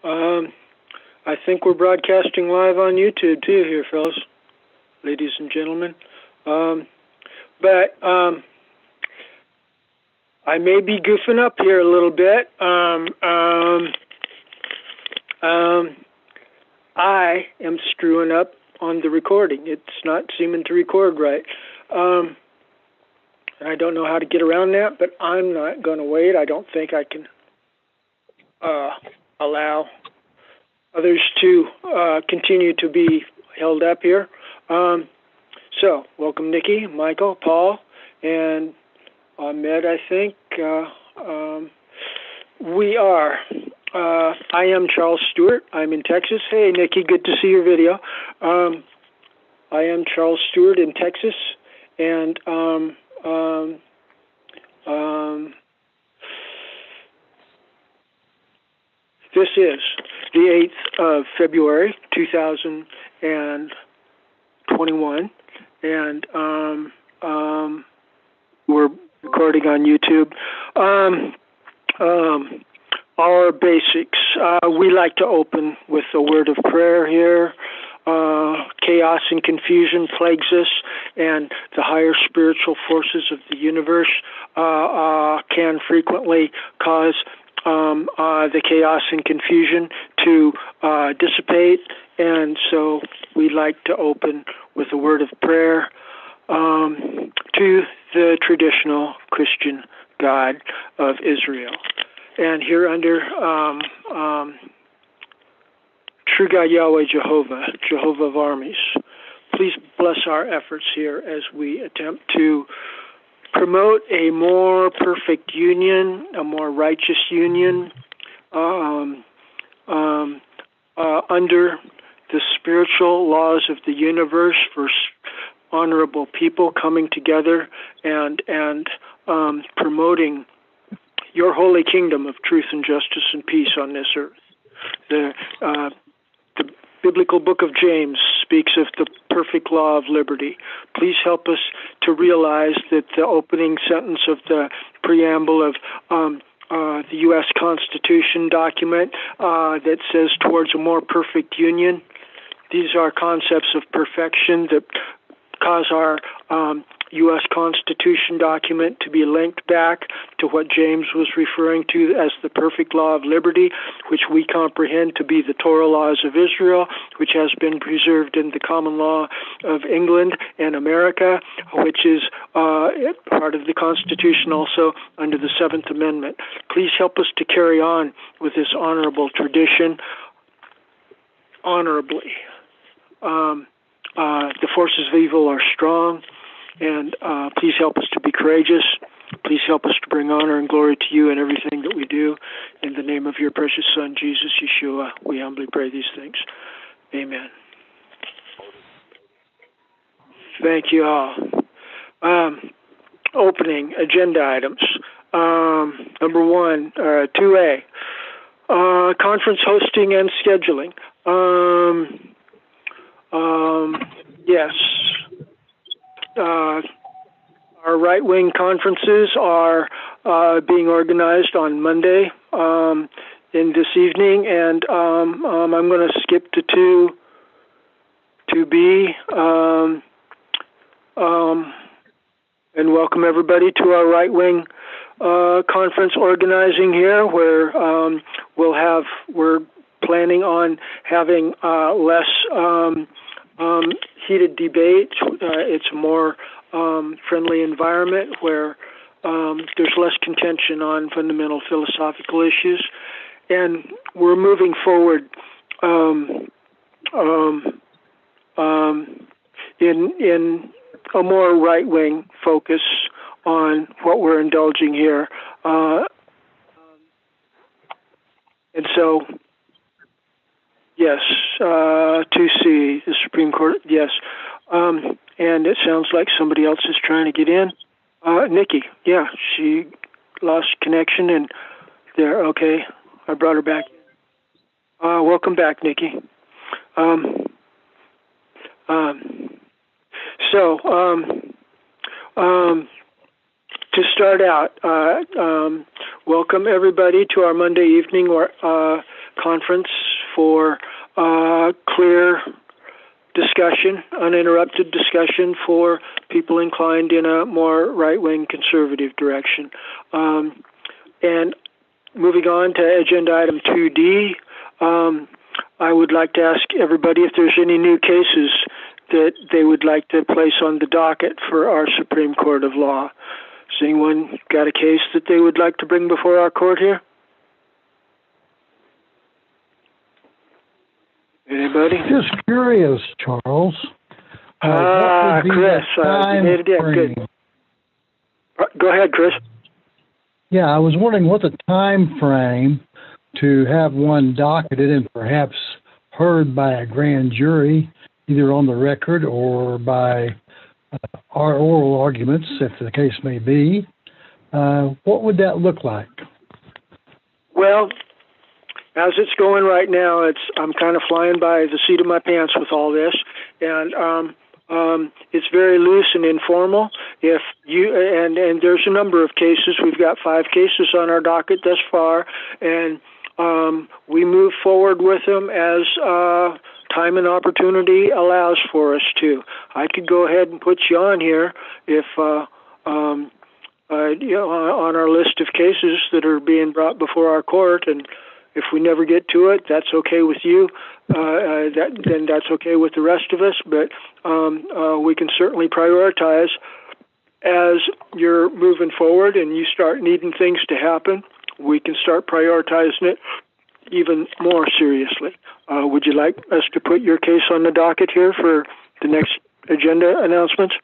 I think we're broadcasting live on YouTube too here, fellas, ladies and gentlemen. But I may be goofing up here a little bit. I am screwing up on the recording. It's not seeming to record right. I don't know how to get around that, but I'm not going to wait. I don't think I can allow others to continue to be held up here. So, welcome Nikki, Michael, Paul, and Ahmed, I think. We are. I am Charles Stewart. I'm in Texas. Hey, Nikki, good to see your video. I am Charles Stewart in Texas, and this is the 8th of February, 2021, and we're recording on YouTube. Our basics. We like to open with a word of prayer here. Chaos and confusion plagues us, and the higher spiritual forces of the universe can frequently cause the chaos and confusion to dissipate, and so we like to open with a word of prayer to the traditional Christian God of Israel. And here under True God Yahweh Jehovah of armies, please bless our efforts here as we attempt to promote a more perfect union, a more righteous union under the spiritual laws of the universe for honorable people coming together and promoting your holy kingdom of truth and justice and peace on this earth. The biblical book of James speaks of the perfect law of liberty. Please help us to realize that the opening sentence of the preamble of the U.S. Constitution document that says towards a more perfect union, these are concepts of perfection that cause our U.S. Constitution document to be linked back to what James was referring to as the perfect law of liberty, which we comprehend to be the Torah laws of Israel, which has been preserved in the common law of England and America, which is part of the Constitution also under the Seventh Amendment. Please help us to carry on with this honorable tradition honorably. The forces of evil are strong, and please help us to be courageous. Please help us to bring honor and glory to you in everything that we do. In the name of your precious Son, Jesus Yeshua, we humbly pray these things. Amen. Thank you all. Opening agenda items. Number 1, 2A, conference hosting and scheduling. Yes. Our right-wing conferences are being organized on Monday in this evening, and I'm going to skip to 2B and welcome everybody to our right-wing conference organizing here, where we're planning on having less heated debate. It's a more friendly environment where there's less contention on fundamental philosophical issues, and we're moving forward in a more right-wing focus on what we're indulging here, and so. Yes, 2C, the Supreme Court, yes. And it sounds like somebody else is trying to get in. Nikki, yeah, she lost connection and there, okay, I brought her back. Welcome back, Nikki. To start out, welcome everybody to our Monday evening conference for clear discussion, uninterrupted discussion for people inclined in a more right-wing conservative direction. And moving on to agenda item 2D, I would like to ask everybody if there's any new cases that they would like to place on the docket for our Supreme Court of Law. Has anyone got a case that they would like to bring before our court here? Anybody? Just curious, Charles. Chris, you made it in. Good. Go ahead, Chris. Yeah, I was wondering what the time frame to have one docketed and perhaps heard by a grand jury, either on the record or by our oral arguments, if the case may be. What would that look like? Well, as it's going right now, I'm kind of flying by the seat of my pants with all this, and it's very loose and informal. If you and there's a number of cases. We've got 5 cases on our docket thus far, and we move forward with them as time and opportunity allows for us to. I could go ahead and put you on here if on our list of cases that are being brought before our court, and if we never get to it, that's okay with you. Then that's okay with the rest of us. But we can certainly prioritize as you're moving forward and you start needing things to happen. We can start prioritizing it even more seriously. Would you like us to put your case on the docket here for the next agenda announcements?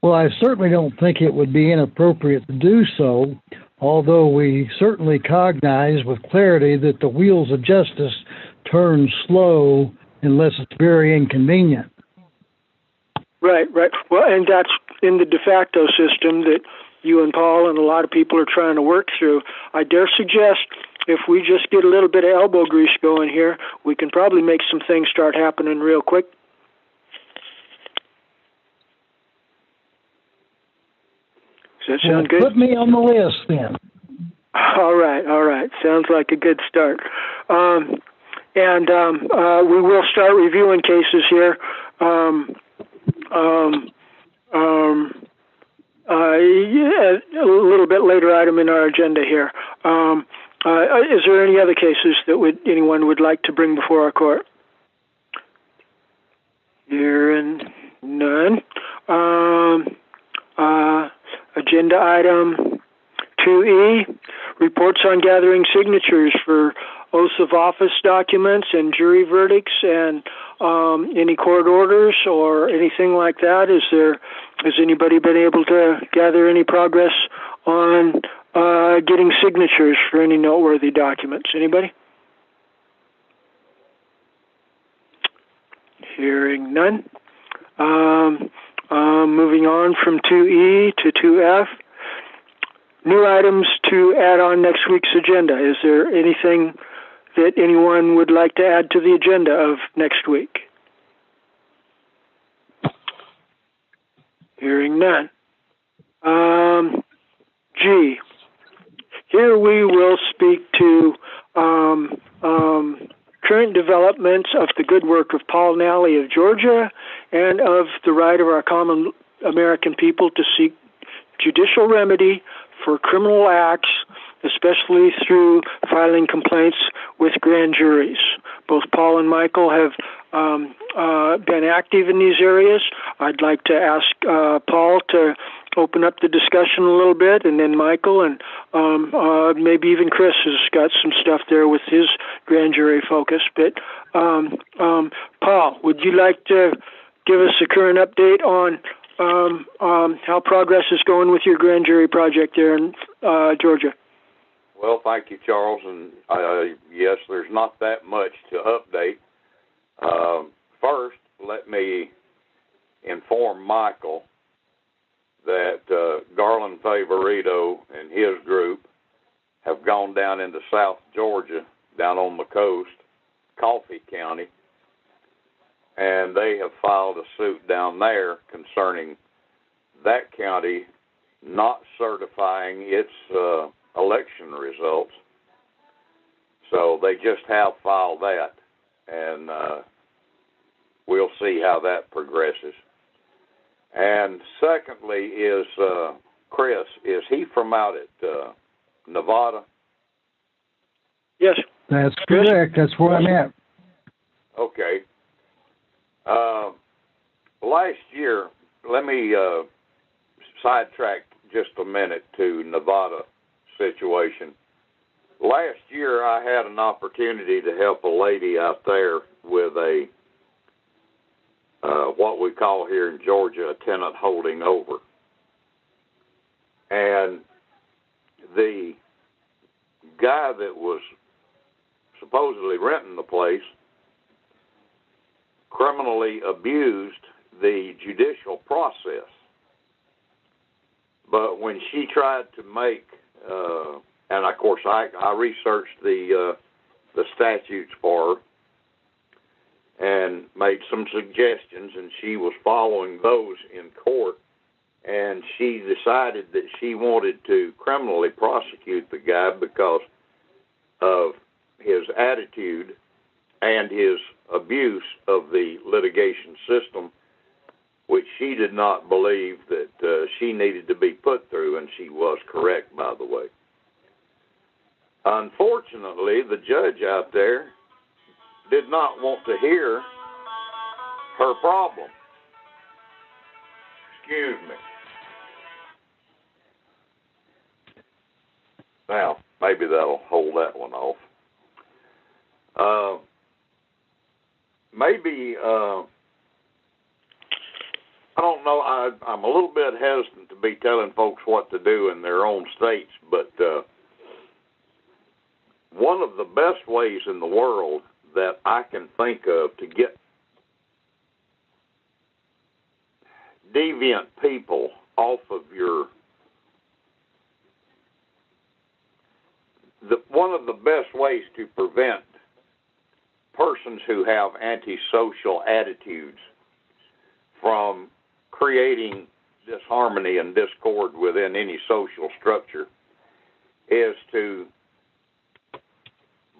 Well, I certainly don't think it would be inappropriate to do so, although we certainly cognize with clarity that the wheels of justice turn slow unless it's very inconvenient. Right. Well, and that's in the de facto system that you and Paul and a lot of people are trying to work through. I dare suggest if we just get a little bit of elbow grease going here, we can probably make some things start happening real quick. Does that sound good? Put me on the list then. All right. Sounds like a good start. We will start reviewing cases here. A little bit later item in our agenda here. Is there any other cases that anyone would like to bring before our court? Hearing none. Agenda item 2E, reports on gathering signatures for oaths of office documents and jury verdicts and any court orders or anything like that. Has anybody been able to gather any progress on getting signatures for any noteworthy documents? Anybody? Hearing none. Moving on from 2E to 2F. New items to add on next week's agenda. Is there anything that anyone would like to add to the agenda of next week? Hearing none. G. Here we will speak to current developments of the good work of Paul Nally of Georgia and of the right of our common American people to seek judicial remedy for criminal acts, especially through filing complaints with grand juries. Both Paul and Michael have been active in these areas. I'd like to ask Paul to open up the discussion a little bit, and then Michael, and maybe even Chris has got some stuff there with his grand jury focus. But Paul, would you like to give us a current update on how progress is going with your grand jury project there in Georgia? Well, thank you, Charles. And yes, there's not that much to update. First, let me inform Michael that Garland Favorito and his group have gone down into South Georgia, down on the coast, Coffee County, and they have filed a suit down there concerning that county not certifying its election results. So they just have filed that, and we'll see how that progresses. And secondly is Chris. Is he from out at Nevada? Yes. That's correct. That's where I'm at. Okay. Last year, let me sidetrack just a minute to Nevada situation. Last year, I had an opportunity to help a lady out there with a what we call here in Georgia a tenant holding over. And the guy that was supposedly renting the place criminally abused the judicial process. But when she tried to make, and of course I researched the statutes for her and made some suggestions, and she was following those in court, and she decided that she wanted to criminally prosecute the guy because of his attitude and his abuse of the litigation system, which she did not believe that she needed to be put through, and she was correct, by the way. Unfortunately, the judge out there did not want to hear her problem. Excuse me. Now, maybe that'll hold that one off. I don't know, I'm a little bit hesitant to be telling folks what to do in their own states, but one of the best ways in the world that I can think of to get deviant people off of one of the best ways to prevent persons who have antisocial attitudes from creating disharmony and discord within any social structure is to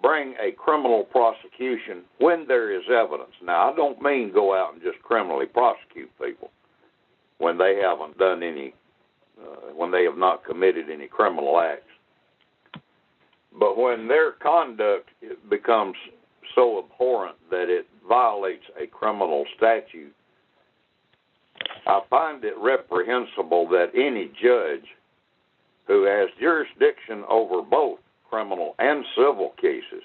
bring a criminal prosecution when there is evidence. Now, I don't mean go out and just criminally prosecute people when they haven't done any, when they have not committed any criminal acts. But when their conduct becomes so abhorrent that it violates a criminal statute, I find it reprehensible that any judge who has jurisdiction over both criminal and civil cases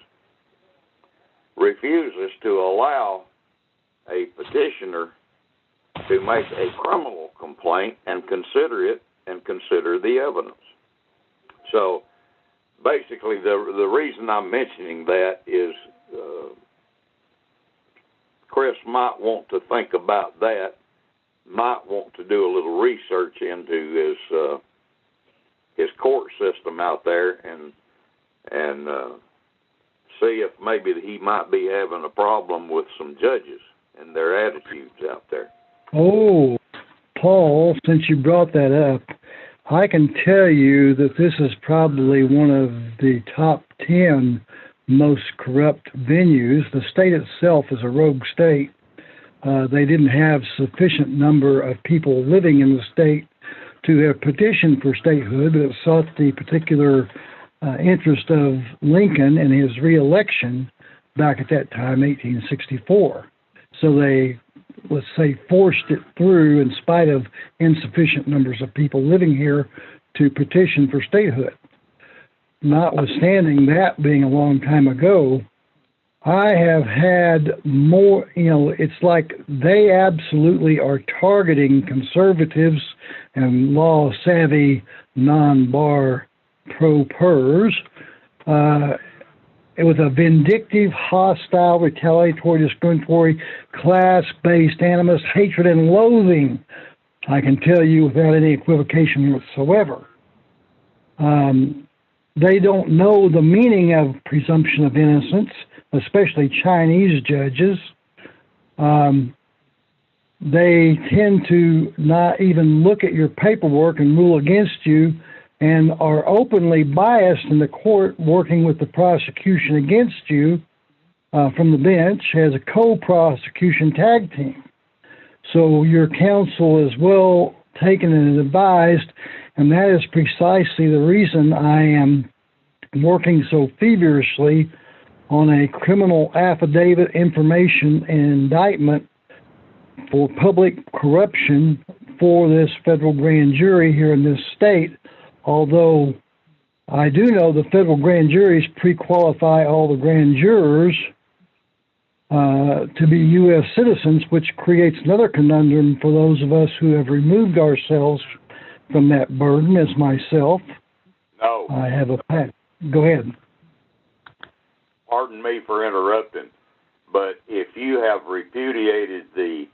refuses to allow a petitioner to make a criminal complaint and consider it and consider the evidence. So basically the reason I'm mentioning that is Chris might want to think about that, might want to do a little research into his court system out there and see if maybe he might be having a problem with some judges and their attitudes out there. Oh, Paul, since you brought that up, I can tell you that this is probably one of the top 10 most corrupt venues. The state itself is a rogue state. They didn't have sufficient number of people living in the state to have petitioned for statehood, but it sought the particular interest of Lincoln and his re-election back at that time, 1864. So they, let's say, forced it through in spite of insufficient numbers of people living here to petition for statehood. Notwithstanding that being a long time ago, I have had more, it's like they absolutely are targeting conservatives and law-savvy, non-bar pro-pers with a vindictive, hostile, retaliatory, discriminatory, class-based animus, hatred, and loathing, I can tell you without any equivocation whatsoever. They don't know the meaning of presumption of innocence, especially Chinese judges. They tend to not even look at your paperwork and rule against you and are openly biased in the court working with the prosecution against you from the bench as a co-prosecution tag team. So your counsel is well taken and advised, and that is precisely the reason I am working so feverishly on a criminal affidavit information and indictment for public corruption for this federal grand jury here in this state, although I do know the federal grand juries pre-qualify all the grand jurors to be U.S. citizens, which creates another conundrum for those of us who have removed ourselves from that burden, as myself. No. I have a pact. Go ahead. Pardon me for interrupting, but if you have repudiated the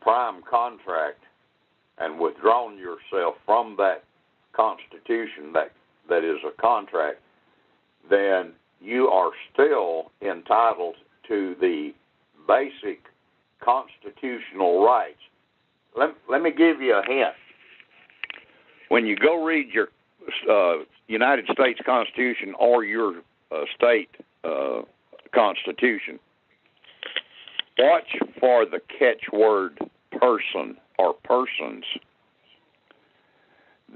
prime contract and withdrawn yourself from that constitution that is a contract, then you are still entitled to the basic constitutional rights. Let me give you a hint. When you go read your United States Constitution or your state constitution, watch for the catchword person or persons.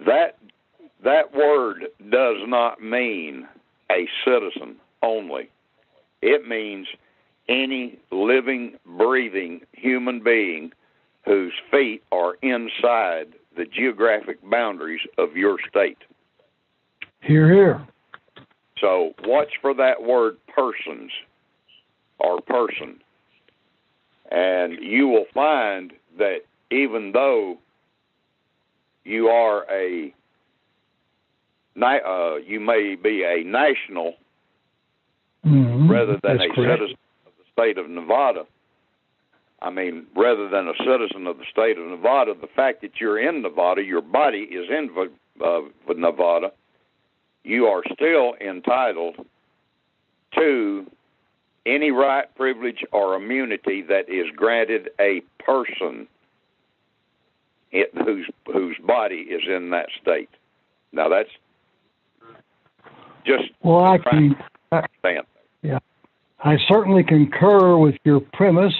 That word does not mean a citizen only. It means any living, breathing human being whose feet are inside the geographic boundaries of your state. Hear, hear. So watch for that word persons or person. And you will find that even though you are you may be a national rather than a citizen of the state of Nevada. Rather than a citizen of the state of Nevada, the fact that you're in Nevada, your body is in Nevada, you are still entitled to any right, privilege, or immunity that is granted a person whose body is in that state. Now that's just I certainly concur with your premise,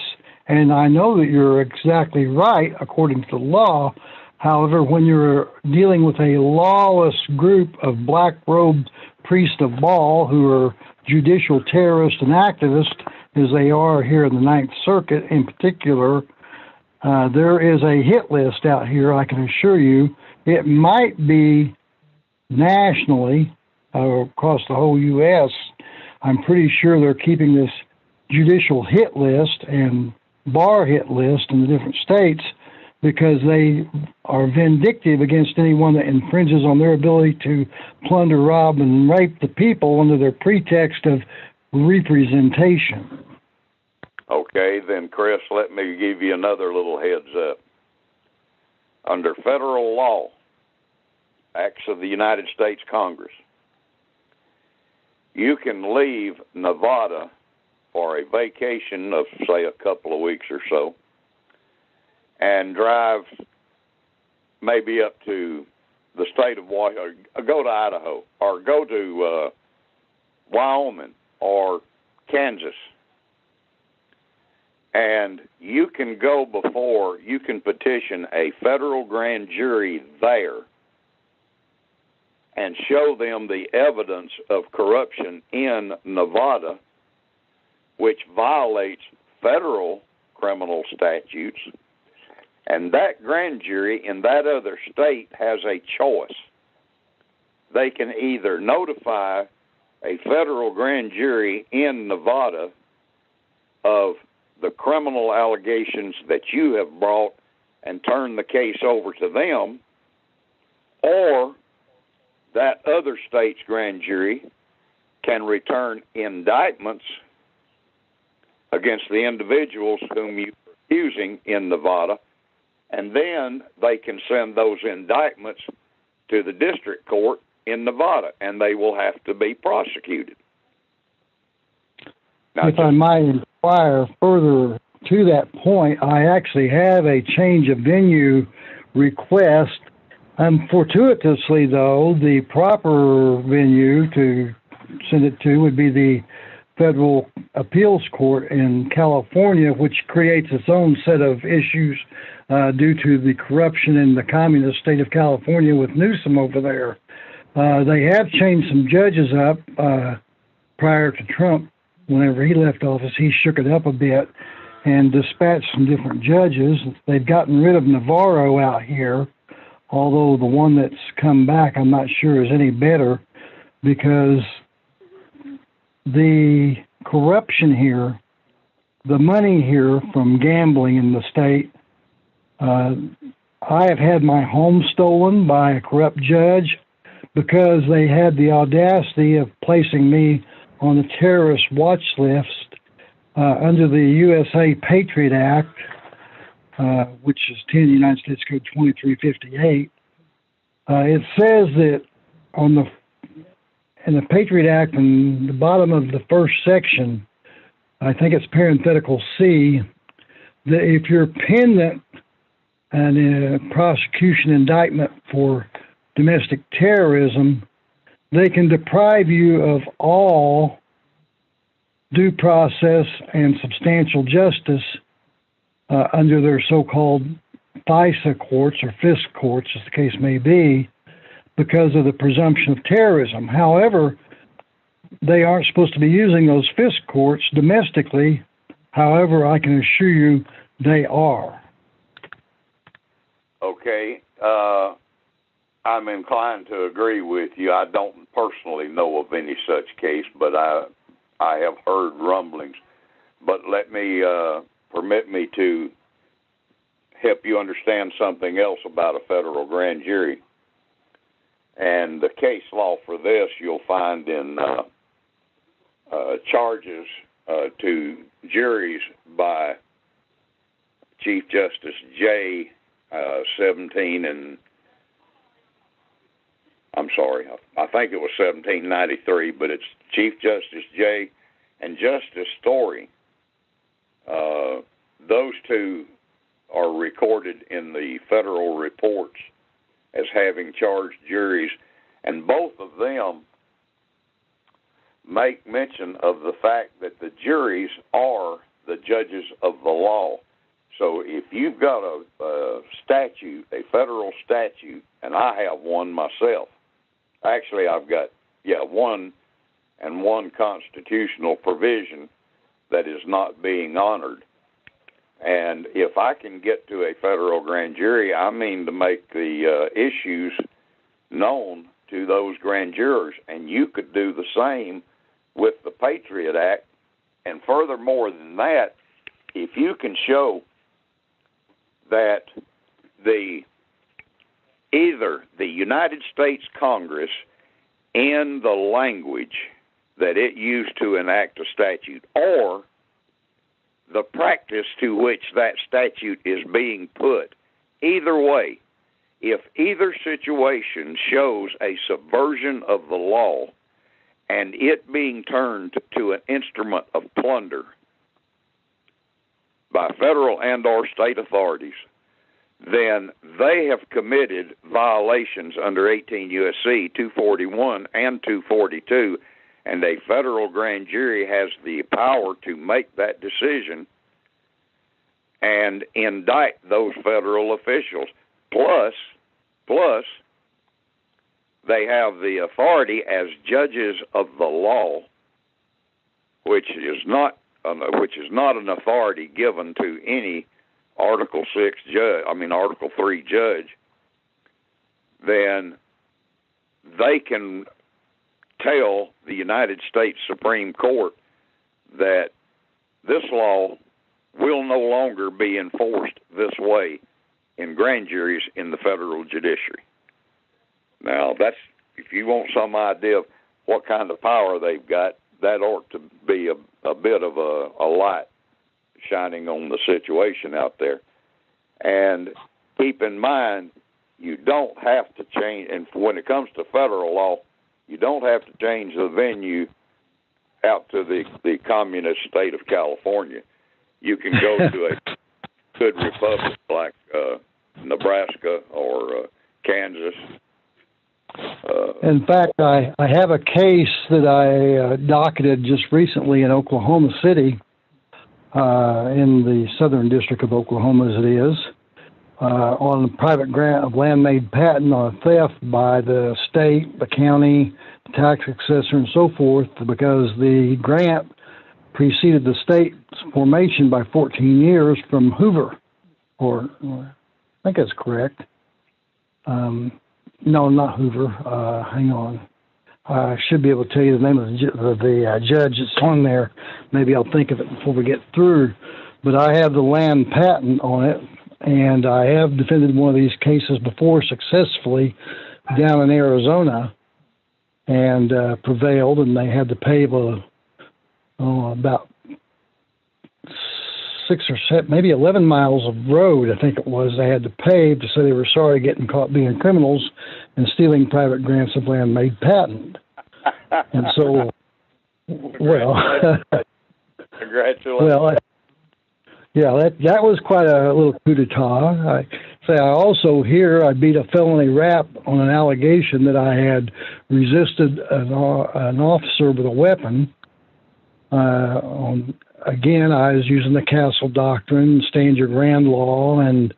and I know that you're exactly right according to the law. However, when you're dealing with a lawless group of black-robed priests of Baal who are judicial terrorists and activists, as they are here in the Ninth Circuit in particular, there is a hit list out here, I can assure you. It might be nationally, across the whole U.S., I'm pretty sure they're keeping this judicial hit list and bar hit list in the different states because they are vindictive against anyone that infringes on their ability to plunder, rob, and rape the people under their pretext of representation. Okay, then, Chris, let me give you another little heads up. Under federal law, acts of the United States Congress, you can leave Nevada for a vacation of, say, a couple of weeks or so, and drive maybe up to the state of Washington, or go to Idaho, or go to Wyoming or Kansas. And you can you can petition a federal grand jury there and show them the evidence of corruption in Nevada, which violates federal criminal statutes. And that grand jury in that other state has a choice. They can either notify a federal grand jury in Nevada of the criminal allegations that you have brought and turn the case over to them, or that other state's grand jury can return indictments against the individuals whom you're accusing in Nevada, and then they can send those indictments to the district court in Nevada, and they will have to be prosecuted. Now, if I might inquire further to that point, I actually have a change of venue request Fortuitously, though, the proper venue to send it to would be the Federal Appeals Court in California, which creates its own set of issues due to the corruption in the communist state of California with Newsom over there. They have changed some judges up prior to Trump. Whenever he left office, he shook it up a bit and dispatched some different judges. They've gotten rid of Navarro out here, although the one that's come back I'm not sure is any better, because the corruption here, the money here from gambling in the state, I have had my home stolen by a corrupt judge because they had the audacity of placing me on the terrorist watch list under the USA Patriot Act, which is 10 United States Code 2358. It says that in the Patriot Act, in the bottom of the first section, I think it's parenthetical C, that if you're pendant in a prosecution indictment for domestic terrorism, they can deprive you of all due process and substantial justice under their so-called FISA courts or FISC courts, as the case may be, because of the presumption of terrorism. However, they aren't supposed to be using those FISC courts domestically. However, I can assure you they are. Okay. I'm inclined to agree with you. I don't personally know of any such case, but I have heard rumblings. But permit me to help you understand something else about a federal grand jury. And the case law for this you'll find in charges to juries by Chief Justice J. 17 and I'm sorry, I think it was 1793, but it's Chief Justice Jay and Justice Story. Those two are recorded in the federal reports as having charged juries, and both of them make mention of the fact that the juries are the judges of the law. So if you've got a statute, a federal statute, and I have one myself, actually I've got, one constitutional provision that is not being honored. And if I can get to a federal grand jury, I mean to make the issues known to those grand jurors. And you could do the same with the Patriot Act. And furthermore than that, if you can show that either the United States Congress in the language that it used to enact a statute, or the practice to which that statute is being put, either way, if either situation shows a subversion of the law and it being turned to an instrument of plunder by federal and or state authorities, then they have committed violations under 18 U.S.C. 241 and 242, and a federal grand jury has the power to make that decision and indict those federal officials. Plus, they have the authority as judges of the law, which is not an authority given to any Article 3 judge, then they can tell the United States Supreme Court that this law will no longer be enforced this way in grand juries in the federal judiciary. Now, that's, if you want some idea of what kind of power they've got, that ought to be a bit of a light shining on the situation out there. And keep in mind, you don't have to change, and when it comes to federal law, you don't have to change the venue out to the communist state of California. You can go to a good republic like Nebraska or Kansas. In fact, I have a case that I docketed just recently in Oklahoma City, in the Southern District of Oklahoma, as it is, on a private grant of land-made patent on a theft by the state, the county, the tax assessor, and so forth, because the grant preceded the state's formation by 14 years from Hoover, or I think that's correct. No, not Hoover. Hang on. I should be able to tell you the name of the judge that's on there. Maybe I'll think of it before we get through. But I have the land patent on it, and I have defended one of these cases before successfully down in Arizona, and prevailed, and they had to pay about 6 or 7, maybe 11 miles of road, I think it was, they had to pave to say they were sorry getting caught being criminals and stealing private grants of land made patent. And so, well, congratulations. Well, yeah, that was quite a little coup d'etat. I also here I beat a felony rap on an allegation that I had resisted an officer with a weapon. Again, I was using the Castle Doctrine, stand your ground law, and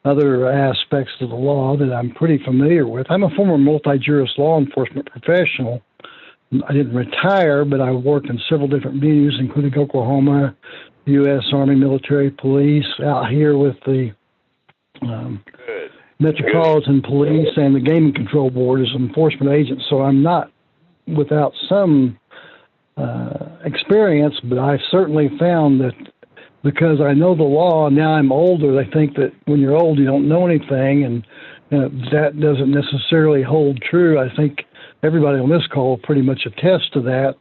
other aspects of the law that I'm pretty familiar with. I'm a former multi-juris law enforcement professional. I didn't retire, but I worked in several different venues, including Oklahoma, U.S. Army Military Police, out here with the Metropolitan Police and the Gaming Control Board as an enforcement agent. So I'm not without some experience, but I've certainly found that because I know the law, now I'm older, they think that when you're old you don't know anything, and that doesn't necessarily hold true. I think everybody on this call pretty much attests to that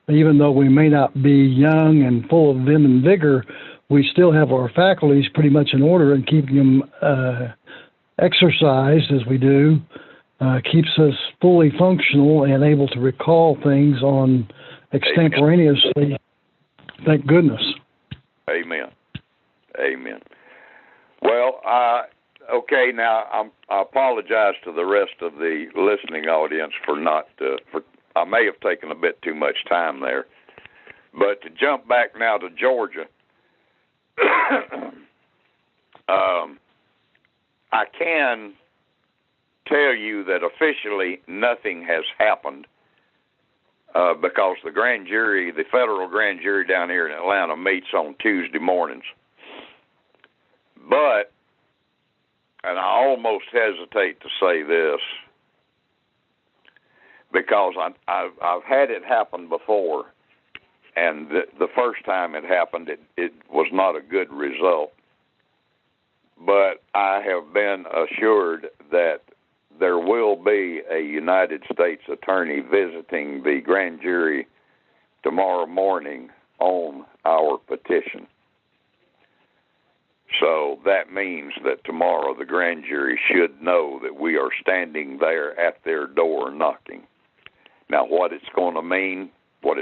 even though we may not be young and full of vim and vigor, we still have our faculties pretty much in order, and keeping them exercised as we do keeps us fully functional and able to recall things on extemporaneously. Thank goodness. Amen. Amen. Well, okay. Now I apologize to the rest of the listening audience for not. I may have taken a bit too much time there, but to jump back now to Georgia, I can tell you that officially nothing has happened. Because the grand jury, the federal grand jury down here in Atlanta meets on Tuesday mornings. But, and I almost hesitate to say this, because I've had it happen before, and the first time it happened, it was not a good result. But I have been assured that there will be a United States attorney visiting the grand jury tomorrow morning on our petition. So that means that tomorrow the grand jury should know that we are standing there at their door knocking. Now, what it's going to mean, what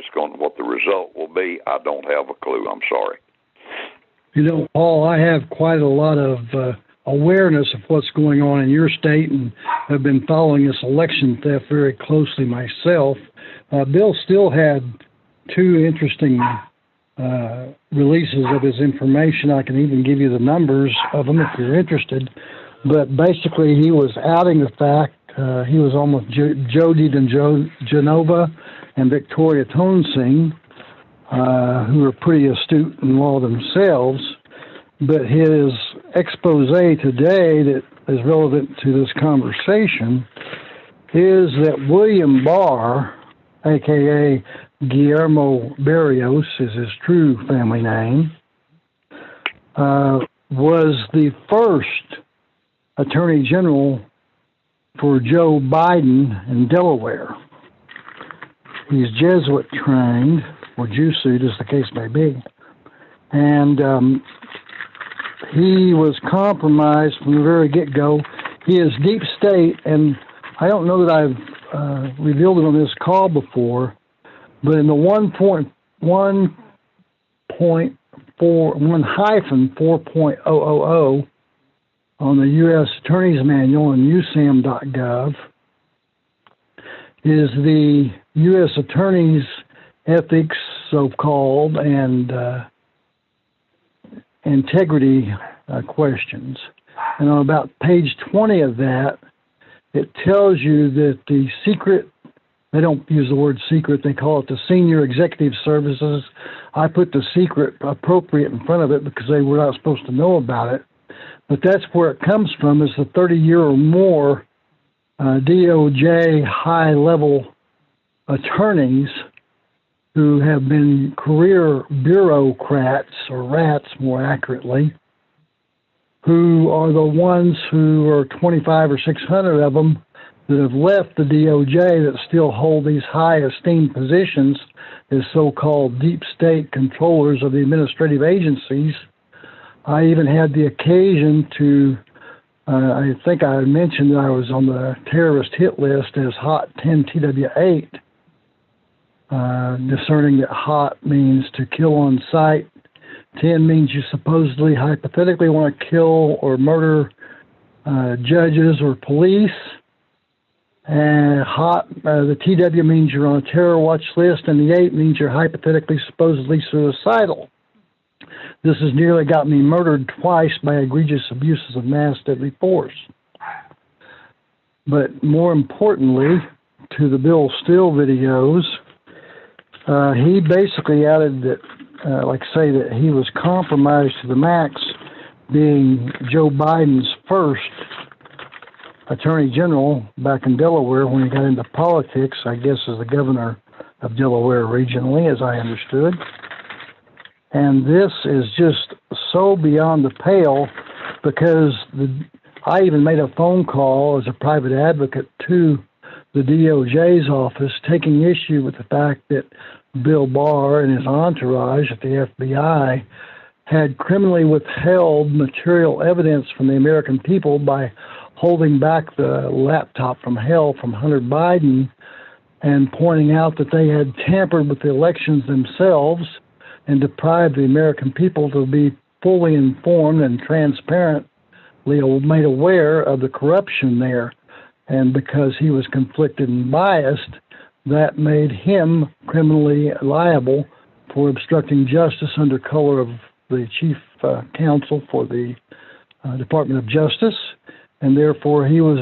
the result will be, I don't have a clue. I'm sorry. You know, Paul, I have quite a lot of awareness of what's going on in your state, and have been following this election theft very closely myself. Bill still had 2 interesting releases of his information. I can even give you the numbers of them if you're interested. But basically, he was outing the fact he was on with Jody Genova and Victoria Tonsing, who are pretty astute in law themselves. But his expose today that is relevant to this conversation is that William Barr, a.k.a. Guillermo Barrios is his true family name, was the first Attorney General for Joe Biden in Delaware. He's Jesuit trained, or Jesuit as the case may be, and he was compromised from the very get-go. He is deep state, and I don't know that I've revealed it on this call before, but in the 1.4.4.000 on the U.S. Attorney's Manual on usam.gov is the U.S. Attorney's ethics, so-called, and integrity questions. And on about page 20 of that, it tells you that the secret, they don't use the word secret, they call it the Senior Executive Services. I put the secret appropriate in front of it because they were not supposed to know about it. But that's where it comes from, is the 30-year or more DOJ high-level attorneys who have been career bureaucrats, or rats more accurately, who are the ones who are 25 or 600 of them that have left the DOJ that still hold these high esteemed positions as so-called deep state controllers of the administrative agencies. I even had the occasion to, I think I mentioned that I was on the terrorist hit list as Hot 10 TW8, discerning that hot means to kill on sight, 10 means you supposedly, hypothetically want to kill or murder judges or police, and hot, the TW means you're on a terror watch list, and the 8 means you're hypothetically, supposedly suicidal. This has nearly got me murdered twice by egregious abuses of mass deadly force. But more importantly, to the Bill Steele videos, he basically added that, like say, that he was compromised to the max, being Joe Biden's first Attorney General back in Delaware when he got into politics, I guess as the governor of Delaware regionally, as I understood. And this is just so beyond the pale because I even made a phone call as a private advocate to the DOJ's office, taking issue with the fact that Bill Barr and his entourage at the FBI had criminally withheld material evidence from the American people by holding back the laptop from hell from Hunter Biden and pointing out that they had tampered with the elections themselves and deprived the American people to be fully informed and transparently made aware of the corruption there. And because he was conflicted and biased, that made him criminally liable for obstructing justice under color of the chief counsel for the Department of Justice, and therefore he was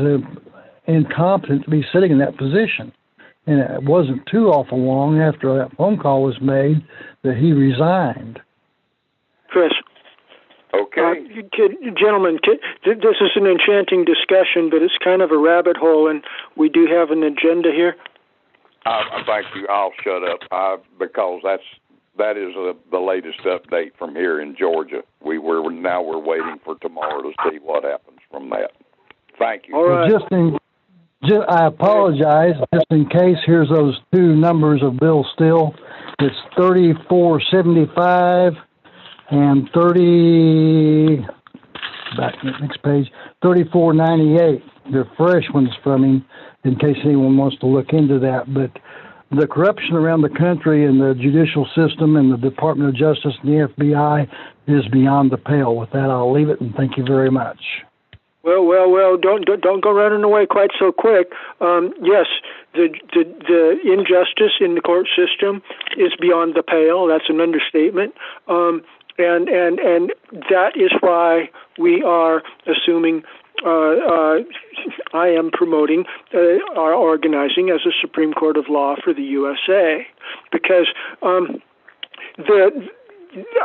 incompetent to be sitting in that position. And it wasn't too awful long after that phone call was made that he resigned. Chris. Okay. Gentlemen, this is an enchanting discussion, but it's kind of a rabbit hole, and we do have an agenda here. Thank you. I'll shut up because that is the latest update from here in Georgia. We're waiting for tomorrow to see what happens from that. Thank you. All right. I apologize. Just in case, here's those two numbers of Bill Steele. It's 3475 and 3498. They're fresh ones from him, in case anyone wants to look into that. But the corruption around the country and the judicial system and the Department of Justice and the FBI is beyond the pale. With that, I'll leave it, and thank you very much. Well, don't go running away quite so quick. Yes, the injustice in the court system is beyond the pale. That's an understatement. And that is why we are assuming, I am promoting our organizing as a Supreme Court of Law for the USA, because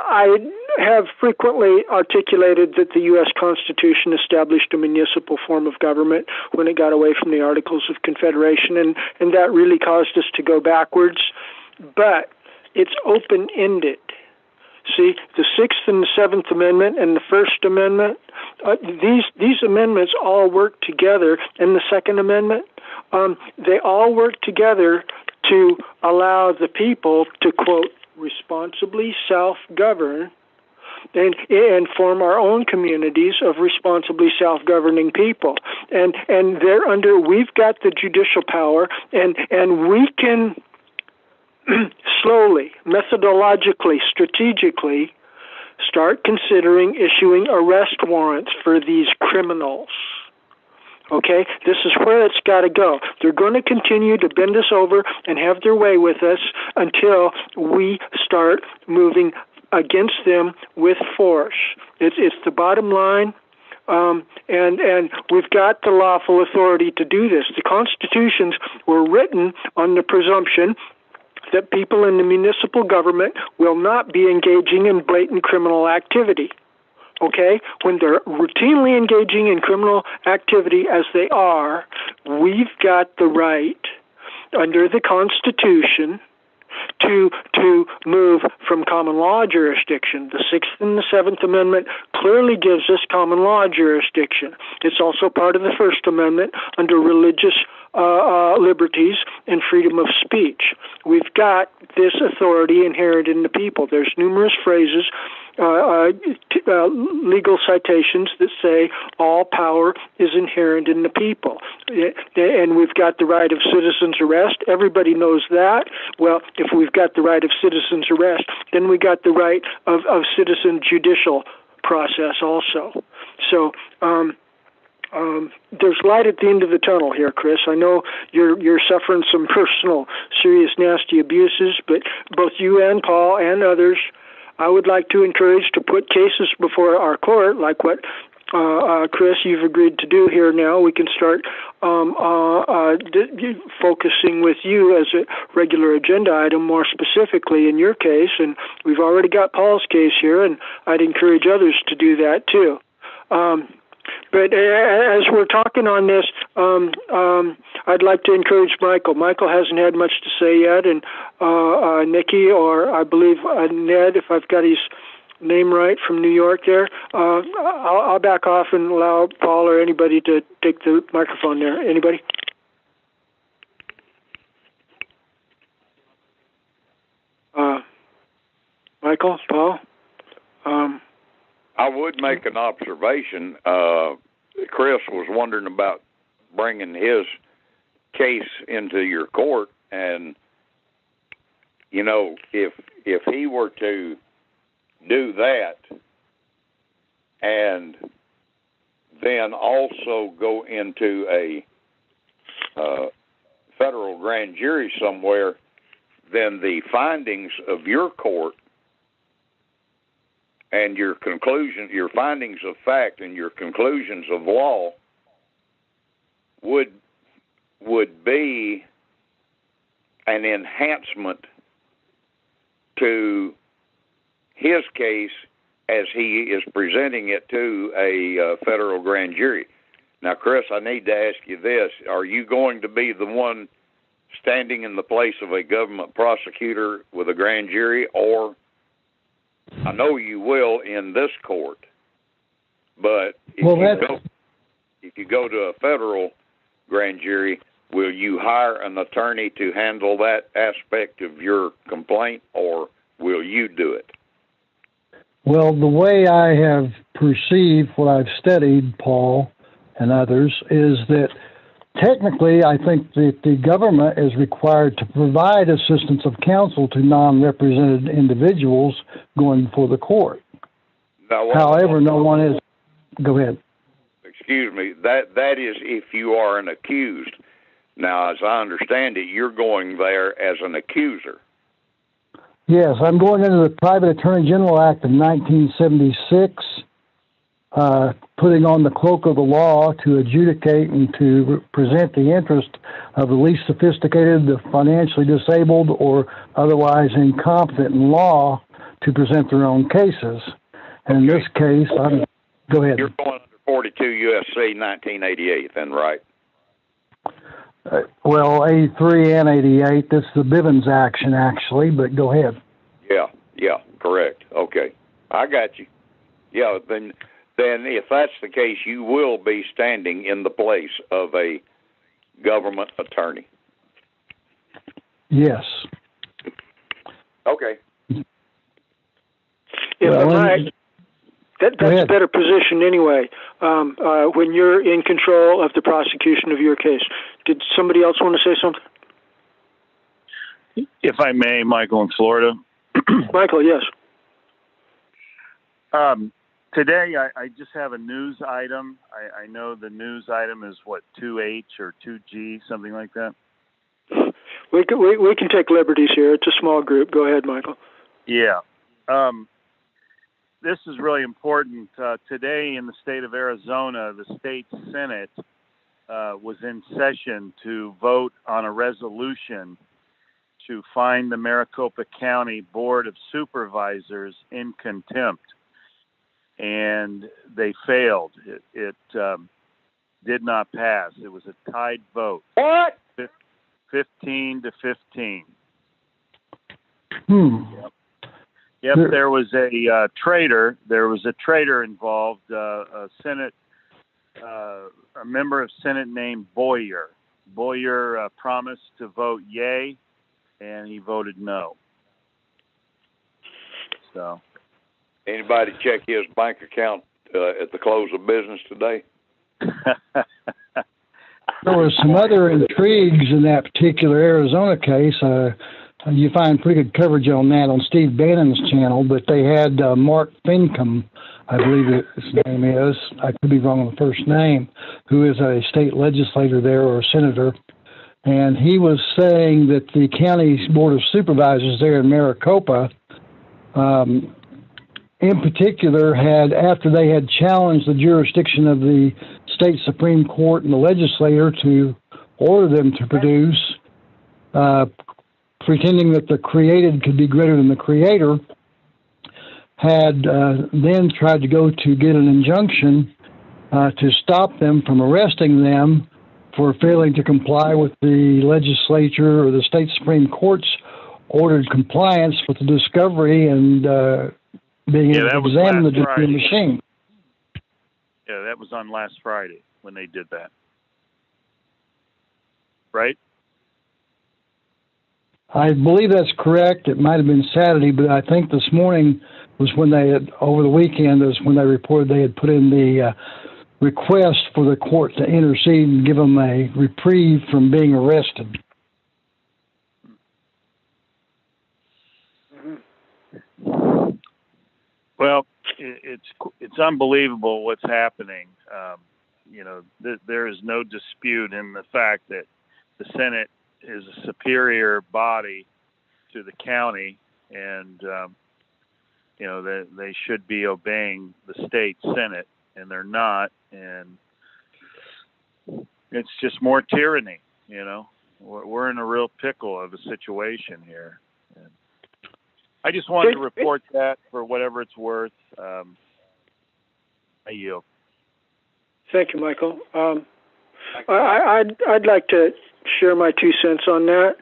I have frequently articulated that the U.S. Constitution established a municipal form of government when it got away from the Articles of Confederation, and that really caused us to go backwards. But it's open-ended. See, the Sixth and the Seventh Amendment and the First Amendment, these amendments all work together, and the Second Amendment, they all work together to allow the people to, quote, responsibly self-govern and form our own communities of responsibly self-governing people. And we've got the judicial power, and we can slowly, methodologically, strategically start considering issuing arrest warrants for these criminals. Okay, this is where it's got to go. They're going to continue to bend us over and have their way with us until we start moving against them with force. It's the bottom line, and we've got the lawful authority to do this. The constitutions were written on the presumption that people in the municipal government will not be engaging in blatant criminal activity. Okay, when they're routinely engaging in criminal activity as they are, we've got the right under the Constitution to move from common law jurisdiction. The Sixth and the Seventh Amendment clearly gives us common law jurisdiction. It's also part of the First Amendment under religious liberties and freedom of speech. We've got this authority inherent in the people. There's numerous phrases, legal citations that say all power is inherent in the people. And we've got the right of citizen's arrest. Everybody knows that. Well, if we've got the right of citizen's arrest, then we got the right of citizen judicial process also. So, there's light at the end of the tunnel here, Chris. I know you're suffering some personal, serious, nasty abuses, but both you and Paul and others, I would like to encourage to put cases before our court, like what Chris, you've agreed to do here now. We can start focusing with you as a regular agenda item more specifically in your case, and we've already got Paul's case here, and I'd encourage others to do that too. But as we're talking on this, I'd like to encourage Michael. Michael hasn't had much to say yet, and Nikki, or I believe Ned, if I've got his name right, from New York there, I'll back off and allow Paul or anybody to take the microphone there. Anybody? Michael, Paul? I would make an observation. Chris was wondering about bringing his case into your court, and you know, if he were to do that and then also go into a federal grand jury somewhere, then the findings of your court and your conclusion, your findings of fact and your conclusions of law would be an enhancement to his case as he is presenting it to a federal grand jury. Now, Chris, I need to ask you this. Are you going to be the one standing in the place of a government prosecutor with a grand jury, or I know you will in this court, but if you go to a federal grand jury, will you hire an attorney to handle that aspect of your complaint, or will you do it? Well, the way I have perceived what I've studied, Paul and others, is that technically I think that the government is required to provide assistance of counsel to non-represented individuals going before the court. However, no one is... Go ahead. Excuse me. That is if you are an accused. Now, as I understand it, you're going there as an accuser. Yes, I'm going under the Private Attorney General Act of 1976, putting on the cloak of the law to adjudicate and to present the interest of the least sophisticated, the financially disabled, or otherwise incompetent in law to present their own cases. And in this case, go ahead. You're going under 42 U.S.C. 1988, then, right? Well, 83 and 88. This is the Bivens action, actually, but go ahead. Yeah, correct. Okay, I got you. Yeah, then if that's the case, you will be standing in the place of a government attorney. Yes. Okay. That's a better position anyway, when you're in control of the prosecution of your case. Did somebody else want to say something? If I may, Michael in Florida. Michael, yes. Today, I just have a news item. I know the news item is, 2H or 2G, something like that? We can take liberties here. It's a small group. Go ahead, Michael. Yeah. This is really important. Today in the state of Arizona, the state Senate was in session to vote on a resolution to find the Maricopa County Board of Supervisors in contempt. And they failed. It did not pass. It was a tied vote. What? 15-15. Yep. There was a traitor. There was a traitor involved. A member of Senate named Boyer. Boyer promised to vote yay, and he voted no. So. Anybody check his bank account at the close of business today? There were some other intrigues in that particular Arizona case. You find pretty good coverage on that on Steve Bannon's channel, but they had Mark Finchem, I believe his name is. I could be wrong on the first name, who is a state legislator there or a senator. And he was saying that the county board of supervisors there in Maricopa, in particular, after they had challenged the jurisdiction of the state Supreme Court and the legislature to order them to produce, pretending that the created could be greater than the creator, had then tried to go to get an injunction to stop them from arresting them for failing to comply with the legislature or the state Supreme Court's ordered compliance with the discovery and being able to examine the machine. Yeah, that was on last Friday when they did that. Right? I believe that's correct. It might have been Saturday, but I think this morning was when they had, over the weekend, is when they reported they had put in the request for the court to intercede and give them a reprieve from being arrested. Well, it's unbelievable what's happening. There is no dispute in the fact that the Senate is a superior body to the county, and they should be obeying the state Senate, and they're not. And it's just more tyranny. We're in a real pickle of a situation here. And I just wanted to report that for whatever it's worth. I yield. Thank you, Michael. I'd like to share my 2 cents on that.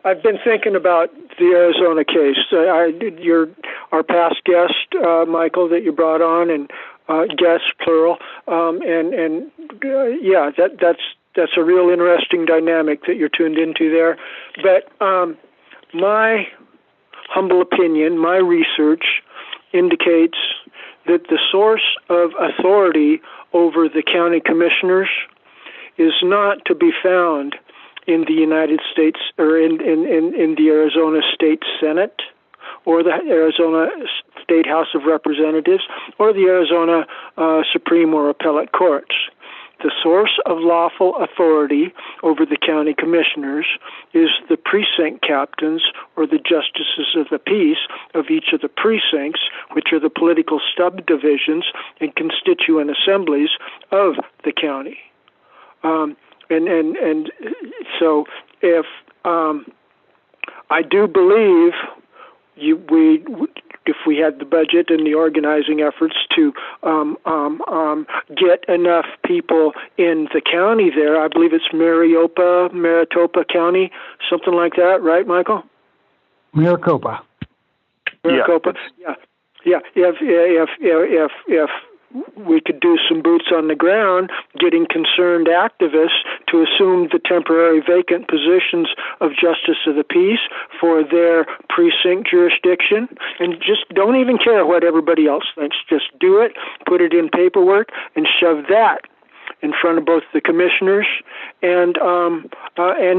I've been thinking about the Arizona case. Our past guest, Michael, that you brought on, and guests plural, that's a real interesting dynamic that you're tuned into there. But my humble opinion, my research indicates that the source of authority over the county commissioners is not to be found in the United States or in the Arizona State Senate or the Arizona State House of Representatives or the Arizona Supreme or Appellate Courts. The source of lawful authority over the county commissioners is the precinct captains or the justices of the peace of each of the precincts, which are the political subdivisions and constituent assemblies of the county. So if I do believe if we had the budget and the organizing efforts to get enough people in the county there, I believe it's Maricopa County, something like that, right, Michael? Maricopa. Yeah. If we could do some boots on the ground, getting concerned activists to assume the temporary vacant positions of Justice of the Peace for their precinct jurisdiction, and just don't even care what everybody else thinks. Just do it, put it in paperwork, and shove that in front of both the commissioners and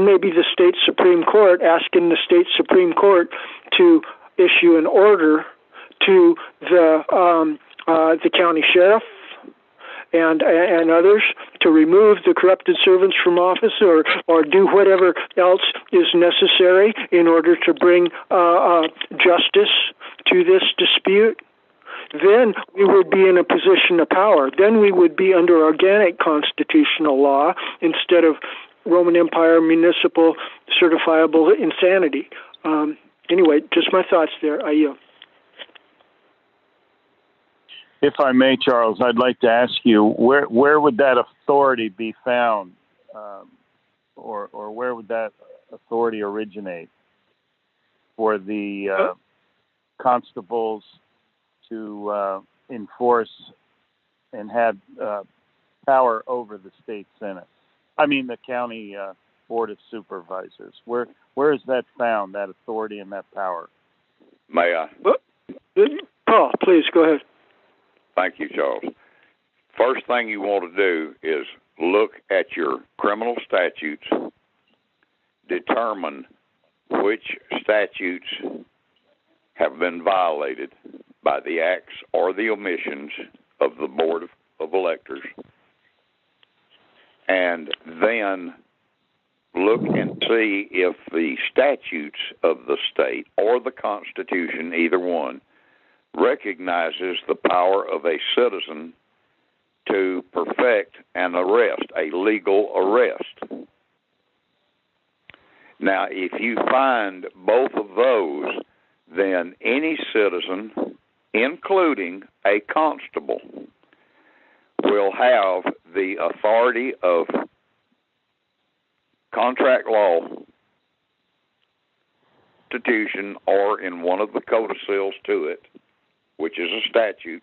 maybe the state Supreme Court, asking the state Supreme Court to issue an order to the county sheriff and others to remove the corrupted servants from office, or do whatever else is necessary in order to bring justice to this dispute, then we would be in a position of power. Then we would be under organic constitutional law instead of Roman Empire municipal certifiable insanity. Anyway, just my thoughts there. I yield. If I may, Charles, I'd like to ask you, where would that authority be found, or where would that authority originate for the constables to enforce and have power over the state senate? I mean, the county board of supervisors. Where is that found, that authority and that power? May I? Paul, please go ahead. Thank you, Charles. First thing you want to do is look at your criminal statutes, determine which statutes have been violated by the acts or the omissions of the Board of Electors, and then look and see if the statutes of the state or the Constitution, either one, recognizes the power of a citizen to perfect an arrest, a legal arrest. Now, if you find both of those, then any citizen, including a constable, will have the authority of contract law, Constitution, or in one of the codicils to it, which is a statute,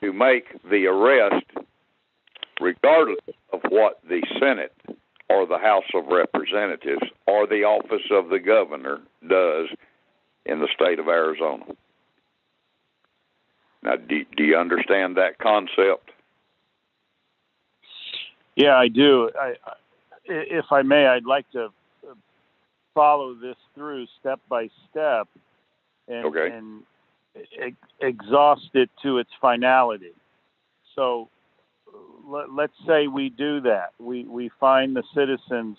to make the arrest regardless of what the Senate or the House of Representatives or the office of the governor does in the state of Arizona. Now, do you understand that concept? Yeah, I do. If I may, I'd like to follow this through step by step and exhaust it to its finality. So let's say we do that. We find the citizens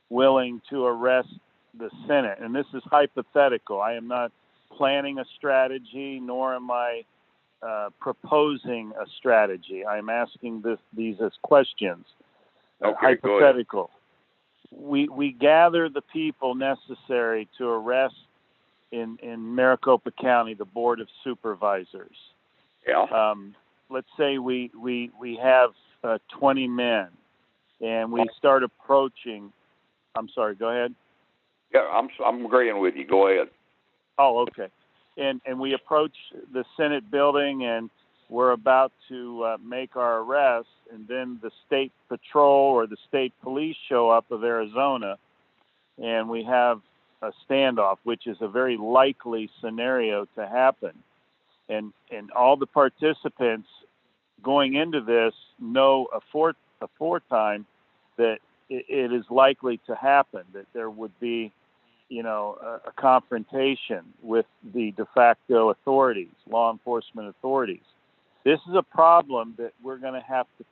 willing to arrest the Senate. And this is hypothetical. I am not planning a strategy, nor am I proposing a strategy. I'm asking these as questions. Hypothetical. We gather the people necessary to arrest in Maricopa County, the Board of Supervisors. Yeah. Let's say we have 20 men, and we start approaching. I'm sorry. Go ahead. Yeah, I'm agreeing with you. Go ahead. Oh, okay. And we approach the Senate building, and we're about to make our arrest, and then the state patrol or the state police show up of Arizona, and we have a standoff, which is a very likely scenario to happen. And all the participants going into this know aforetime that it is likely to happen, that there would be, a confrontation with the de facto authorities, law enforcement authorities. This is a problem that we're going to have to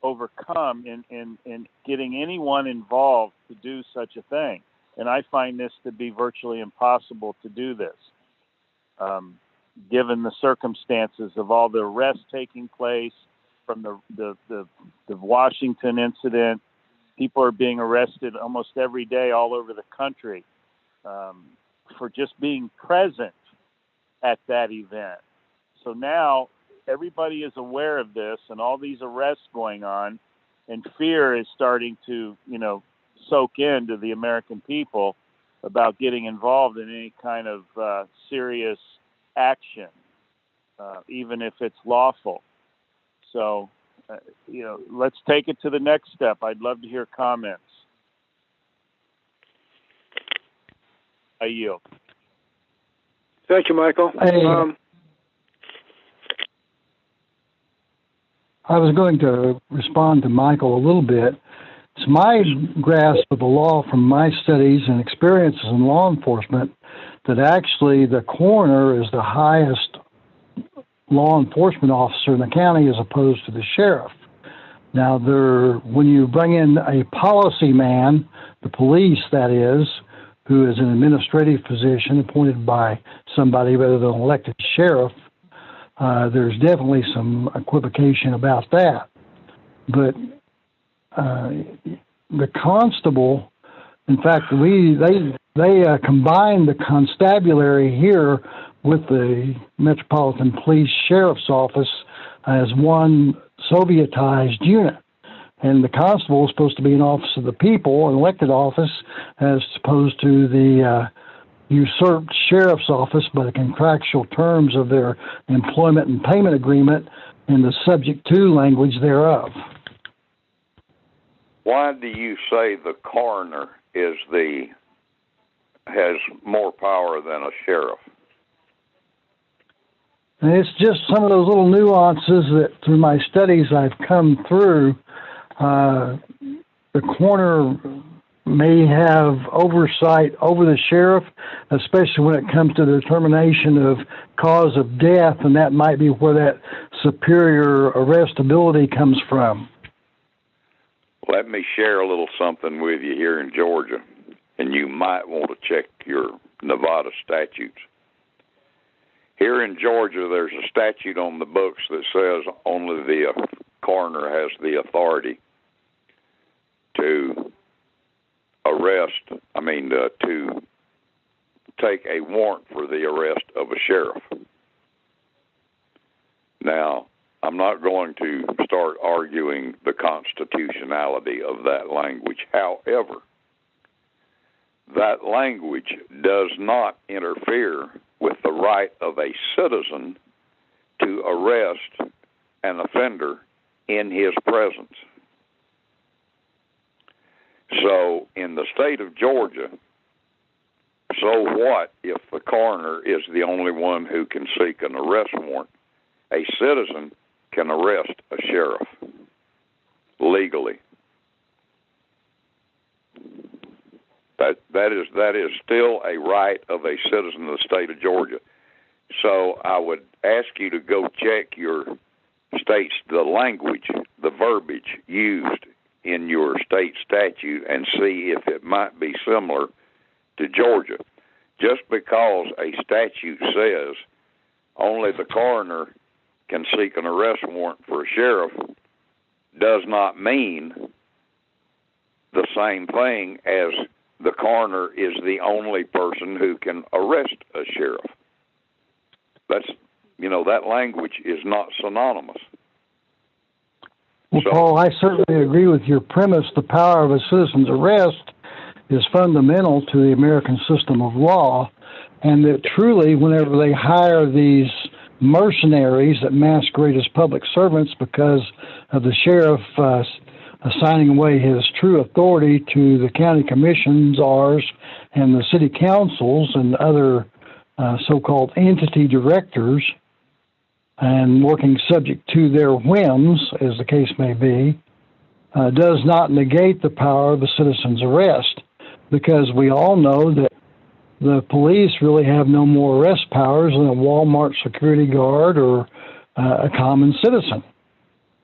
overcome in getting anyone involved to do such a thing. And I find this to be virtually impossible to do this, given the circumstances of all the arrests taking place from the Washington incident. People are being arrested almost every day all over the country for just being present at that event. So now everybody is aware of this and all these arrests going on, and fear is starting to, soak into the American people about getting involved in any kind of serious action, even if it's lawful. So, let's take it to the next step. I'd love to hear comments. I yield. Thank you, Michael. I was going to respond to Michael a little bit. It's my grasp of the law from my studies and experiences in law enforcement that actually the coroner is the highest law enforcement officer in the county as opposed to the sheriff. Now, when you bring in a policy man, the police, that is, who is an administrative position appointed by somebody rather than an elected sheriff, there's definitely some equivocation about that. But the constable, in fact, they combined the constabulary here with the Metropolitan Police Sheriff's Office as one Sovietized unit. And the constable is supposed to be an office of the people, an elected office, as opposed to the usurped sheriff's office by the contractual terms of their employment and payment agreement and the subject to language thereof. Why do you say the coroner has more power than a sheriff? And it's just some of those little nuances that through my studies I've come through. The coroner may have oversight over the sheriff, especially when it comes to the determination of cause of death, and that might be where that superior arrestability comes from. Let me share a little something with you here in Georgia, and you might want to check your Nevada statutes. Here in Georgia, there's a statute on the books that says only the coroner has the authority to to take a warrant for the arrest of a sheriff. Now, I'm not going to start arguing the constitutionality of that language. However, that language does not interfere with the right of a citizen to arrest an offender in his presence. So, in the state of Georgia, so what if the coroner is the only one who can seek an arrest warrant? A citizen can arrest a sheriff legally. That is still a right of a citizen of the state of Georgia. So I would ask you to go check your state's, the language, the verbiage used in your state statute and see if it might be similar to Georgia. Just because a statute says only the coroner can seek an arrest warrant for a sheriff does not mean the same thing as the coroner is the only person who can arrest a sheriff. That language is not synonymous. Well, Paul, I certainly agree with your premise. The power of a citizen's arrest is fundamental to the American system of law, and that truly, whenever they hire these mercenaries that masquerade as public servants because of the sheriff assigning away his true authority to the county commissions, ours, and the city councils and other so-called entity directors, and working subject to their whims, as the case may be, does not negate the power of a citizen's arrest, because we all know that the police really have no more arrest powers than a Walmart security guard or a common citizen.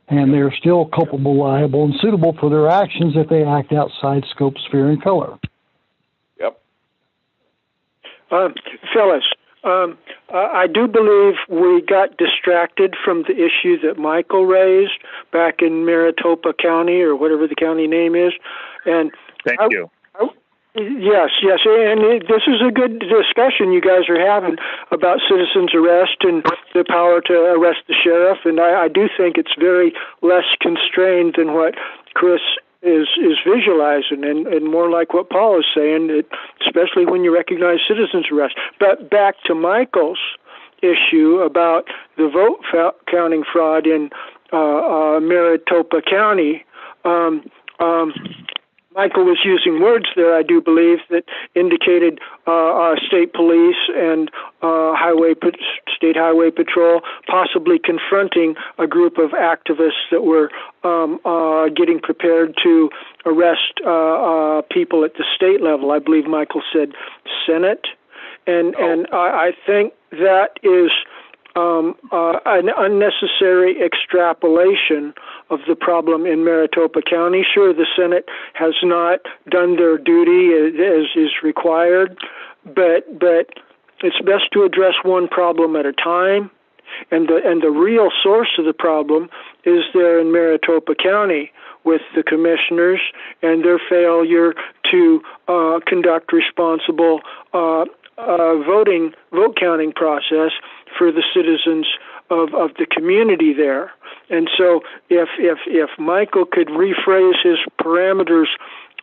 And they're still culpable, liable, and suitable for their actions if they act outside scope, sphere, and color. Yep. Phyllis, I do believe we got distracted from the issue that Michael raised back in Maricopa County, or whatever the county name is. And Thank you. Yes, and this is a good discussion you guys are having about citizens' arrest and the power to arrest the sheriff, and I do think it's very less constrained than what Chris is visualizing, and more like what Paul is saying, especially when you recognize citizens' arrest. But back to Michael's issue about the vote counting fraud in Maricopa County, Michael was using words there, I do believe, that indicated state police and state highway patrol possibly confronting a group of activists that were getting prepared to arrest people at the state level. I believe Michael said Senate. and I think that is an unnecessary extrapolation of the problem in Maricopa County. Sure, the Senate has not done their duty as is required, but it's best to address one problem at a time. And the real source of the problem is there in Maricopa County with the commissioners and their failure to conduct responsible vote counting process for the citizens of the community there. And so if Michael could rephrase his parameters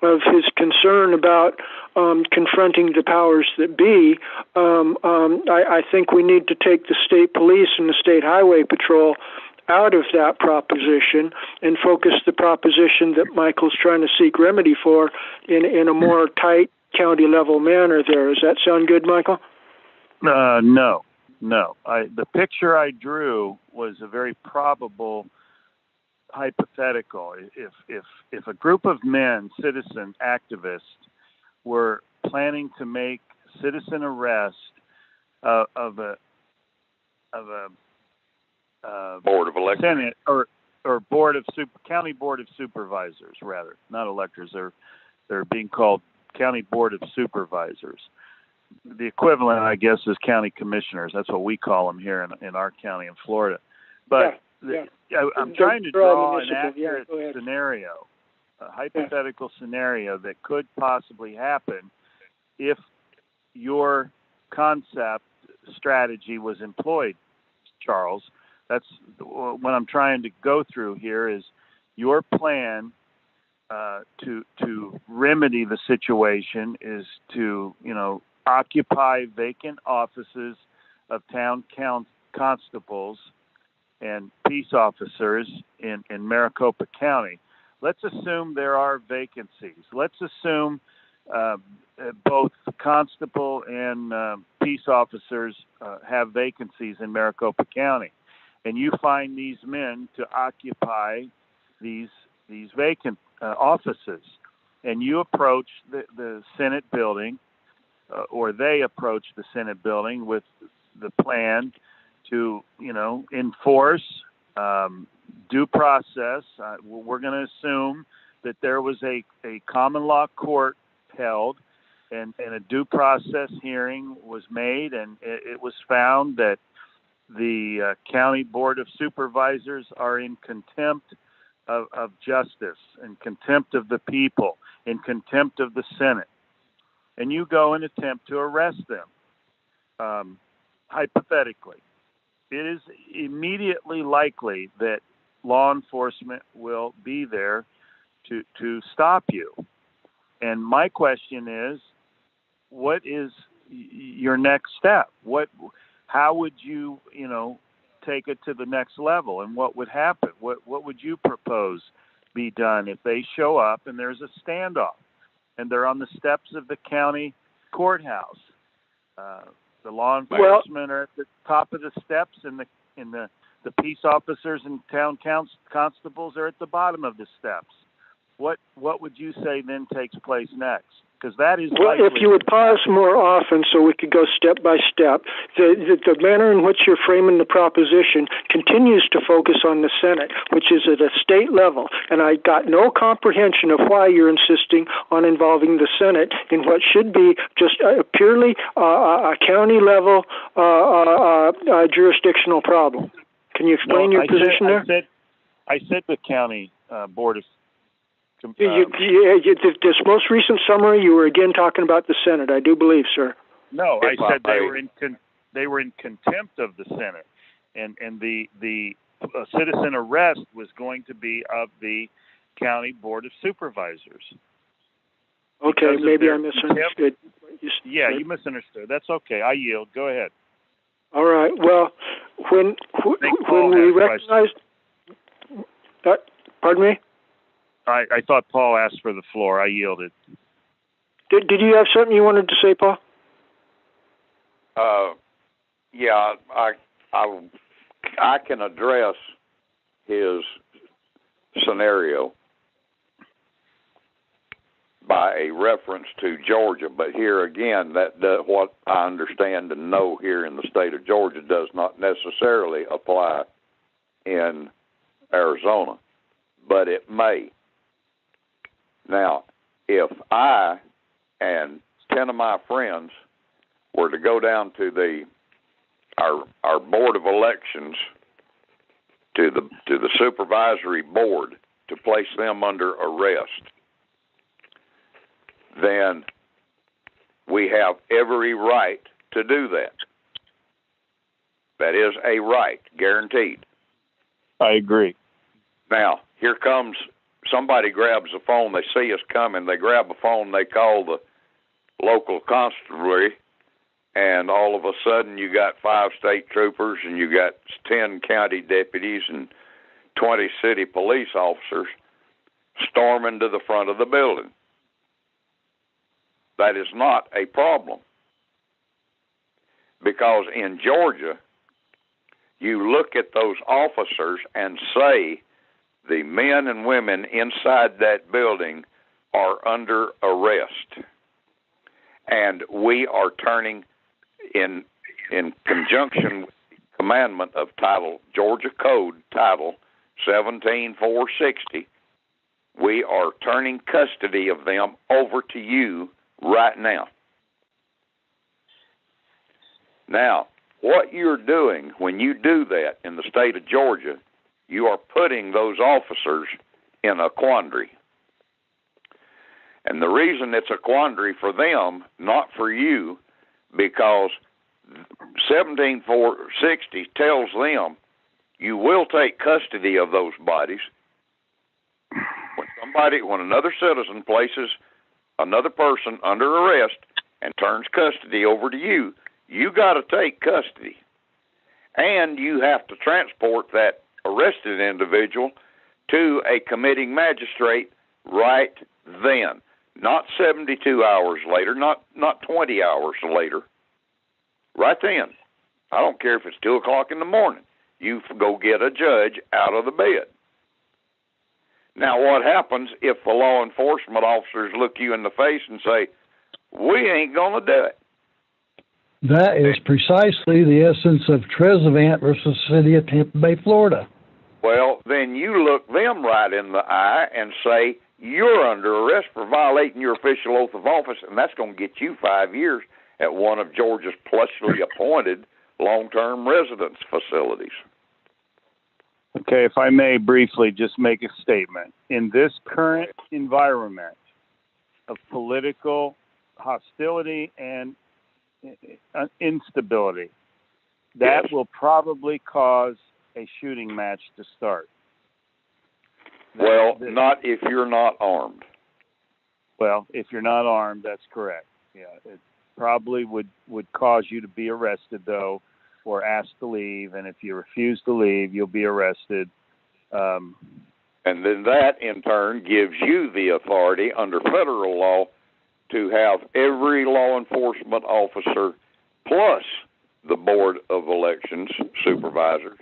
of his concern about confronting the powers that be, I think we need to take the state police and the state highway patrol out of that proposition and focus the proposition that Michael's trying to seek remedy for in a more tight county level manner there. Does that sound good, Michael? No. The picture I drew was a very probable hypothetical. If a group of men, citizen activists, were planning to make citizen arrest of a board of electors, Senate or county board of supervisors, rather, not electors. They're being called county board of supervisors. The equivalent, I guess, is county commissioners. That's what we call them here in our county in Florida. But I'm trying to draw an accurate scenario, a hypothetical scenario that could possibly happen if your concept strategy was employed, Charles. That's what I'm trying to go through here is your plan to remedy the situation is to, occupy vacant offices of town constables and peace officers in Maricopa County. Let's assume there are vacancies. Let's assume both constable and peace officers have vacancies in Maricopa County, and you find these men to occupy these vacant offices, and you approach the Senate building, or they approach the Senate building with the plan to, enforce due process. We're going to assume that there was a common law court held, and a due process hearing was made, and it was found that the county board of supervisors are in contempt of justice, in contempt of the people, in contempt of the Senate, and you go and attempt to arrest them. Hypothetically, it is immediately likely that law enforcement will be there to stop you. And my question is, what is your next step? How would you, take it to the next level, and what would happen? What would you propose be done if they show up and there's a standoff and they're on the steps of the county courthouse? The law enforcement are at the top of the steps, and the peace officers and town constables are at the bottom of the steps. What would you say then takes place next? Because that is likely. If you would pause more often so we could go step by step, the manner in which you're framing the proposition continues to focus on the Senate, which is at a state level, and I got no comprehension of why you're insisting on involving the Senate in what should be just purely a county level jurisdictional problem. Can you explain your position there? I said the county board of. This most recent summary, you were again talking about the Senate, I do believe, sir. No, I said they were in contempt of the Senate, and the citizen arrest was going to be of the county board of supervisors. Okay, maybe I misunderstood. You misunderstood. That's okay. I yield. Go ahead. All right. Well, when we recognized, pardon me. I thought Paul asked for the floor. I yielded. Did you have something you wanted to say, Paul? Yeah, I can address his scenario. by a reference to Georgia. But here again, what I understand and know here in the state of Georgia does not necessarily apply in Arizona, but it may. Now, if I and 10 of my friends were to go down to our Board of Elections, to the supervisory board, to place them under arrest, then we have every right to do that. That is a right, guaranteed. I agree. Now, here comes somebody, grabs the phone, they see us coming, they grab a phone, they call the local constabulary, and all of a sudden you got 5 state troopers and you got 10 county deputies and 20 city police officers storming to the front of the building. That is not a problem, because in Georgia, you look at those officers and say the men and women inside that building are under arrest. And we are turning, in conjunction with the commandment of Georgia Code Title 17460, we are turning custody of them over to you right now. Now, what you're doing when you do that in the state of Georgia, you are putting those officers in a quandary. And the reason it's a quandary for them, not for you, because 17460 tells them you will take custody of those bodies. When another citizen places another person under arrest and turns custody over to you, you got to take custody. And you have to transport that arrested individual to a committing magistrate right then. Not 72 hours later, not 20 hours later. Right then. I don't care if it's 2 o'clock in the morning. You go get a judge out of the bed. Now, what happens if the law enforcement officers look you in the face and say, we ain't going to do it? That is precisely the essence of Trezevant versus the city of Tampa Bay, Florida. Well, then you look them right in the eye and say, you're under arrest for violating your official oath of office, and that's going to get you 5 years at one of Georgia's plushly appointed long-term residence facilities. Okay, if I may briefly just make a statement. In this current environment of political hostility and instability, that yes, will probably cause a shooting match to start. Well, not if you're not armed. Well, if you're not armed, that's correct. Yeah, it probably would cause you to be arrested, though, or asked to leave, and if you refuse to leave, you'll be arrested. And then that, in turn, gives you the authority under federal law to have every law enforcement officer plus the Board of Elections supervisors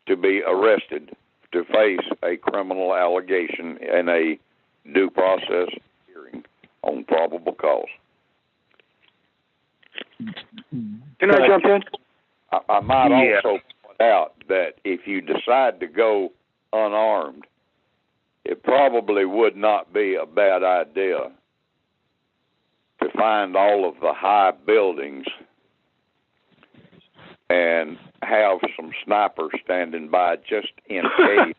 to be arrested to face a criminal allegation in a due process hearing on probable cause. Can I jump in? I might also point out that if you decide to go unarmed, it probably would not be a bad idea to find all of the high buildings and have some snipers standing by just in case.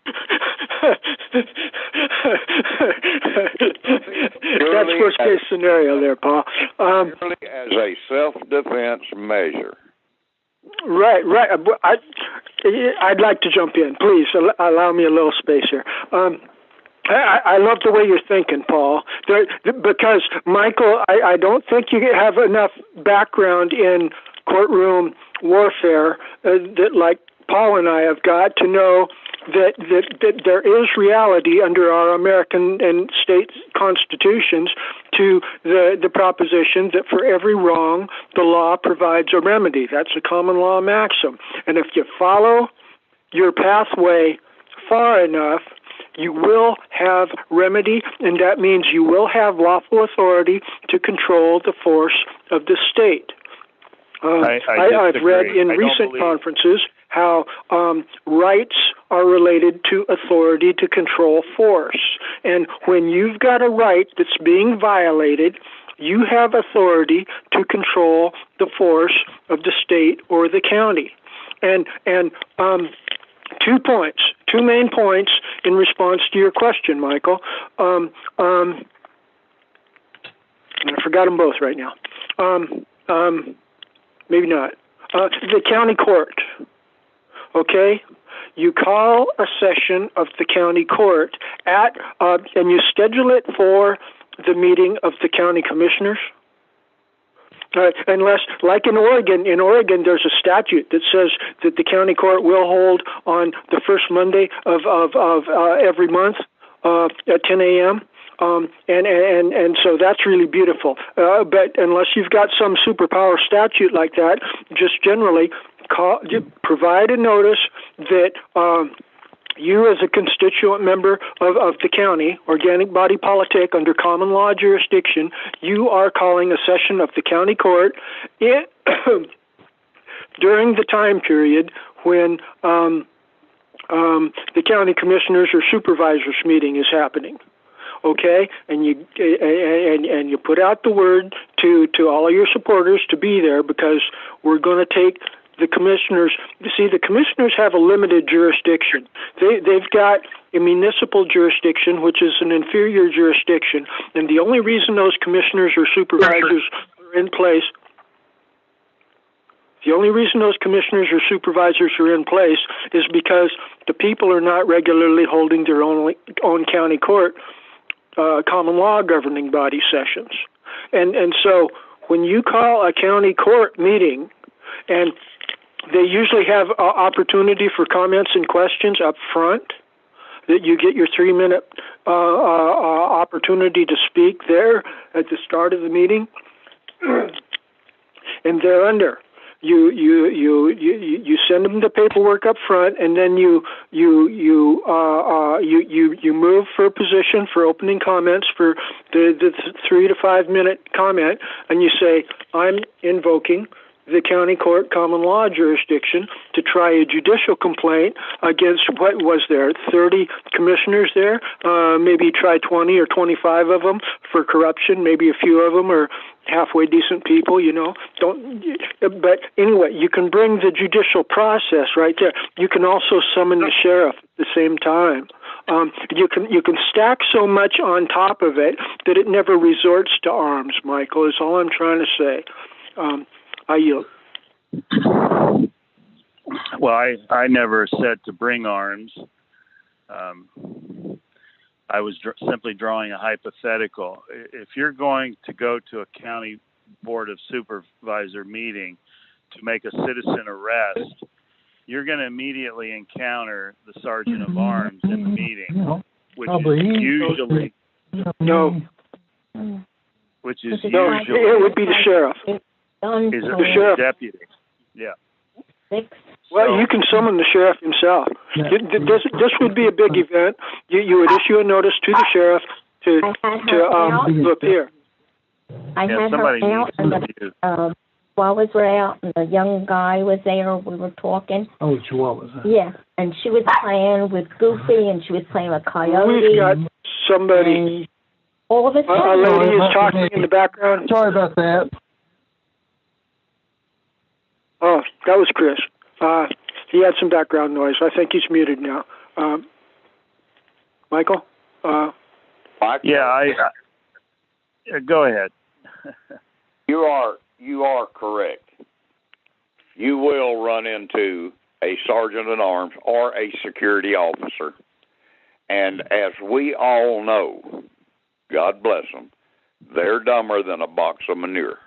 That's worst case scenario there, Paul. Purely as a self-defense measure. Right. I'd like to jump in. Please allow me a little space here. I love the way you're thinking, Paul, because, Michael, I don't think you have enough background in courtroom warfare that, like Paul and I have got, to know that there is reality under our American and state constitutions to the proposition that for every wrong, the law provides a remedy. That's a common law maxim. And if you follow your pathway far enough, you will have remedy, and that means you will have lawful authority to control the force of the state. I've read in recent conferences how rights are related to authority to control force. And when you've got a right that's being violated, you have authority to control the force of the state or the county. And 2 points, 2 main points in response to your question, Michael. And I forgot them both right now. Maybe not. The county court, okay? You call a session of the county court and you schedule it for the meeting of the county commissioners. Unless, like in Oregon, there's a statute that says that the county court will hold on the first Monday of every month at 10 a.m. And so that's really beautiful. But unless you've got some superpower statute like that, just generally provide a notice that you as a constituent member of the county, organic body politic under common law jurisdiction, you are calling a session of the county court during the time period when the county commissioners or supervisors meeting is happening. Okay, and you put out the word to all of your supporters to be there, because we're going to take the commissioners. You see, the commissioners have a limited jurisdiction. They've got a municipal jurisdiction, which is an inferior jurisdiction, and the only reason those commissioners or supervisors are in place. The only reason those commissioners or supervisors are in place is because the people are not regularly holding their own county court common law governing body sessions. And so when you call a county court meeting, and they usually have opportunity for comments and questions up front, that you get your 3-minute opportunity to speak there at the start of the meeting, and thereunder, you send them the paperwork up front, and then you move for a position for opening comments for the 3 to 5 minute comment, and you say, I'm invoking the county court common law jurisdiction to try a judicial complaint against, what was there, 30 commissioners there, maybe try 20 or 25 of them for corruption, maybe a few of them are halfway decent people, but anyway, you can bring the judicial process right there. You can also summon the sheriff at the same time. You can stack so much on top of it that it never resorts to arms, Michael, is all I'm trying to say. I yield. Well, I never said to bring arms. I was simply drawing a hypothetical. If you're going to go to a county board of supervisor meeting to make a citizen arrest, you're going to immediately encounter the sergeant of arms in the meeting, which is usually it would be the sheriff. Is the sheriff deputy? Yeah. Well, you can summon the sheriff himself. This would be a big event. You would issue a notice to the sheriff to appear. I had her out, and while we were out, and the young guy was there. We were talking. Oh, Chihuahuas. Huh? Yeah, and she was playing with Goofy, and she was playing with Coyote. We've got somebody. All of a sudden, a lady is talking in the background. Sorry about that. Oh, that was Chris. He had some background noise. I think he's muted now. Michael? Yeah, go ahead. You are correct. You will run into a sergeant at arms or a security officer. And as we all know, God bless them, they're dumber than a box of manure.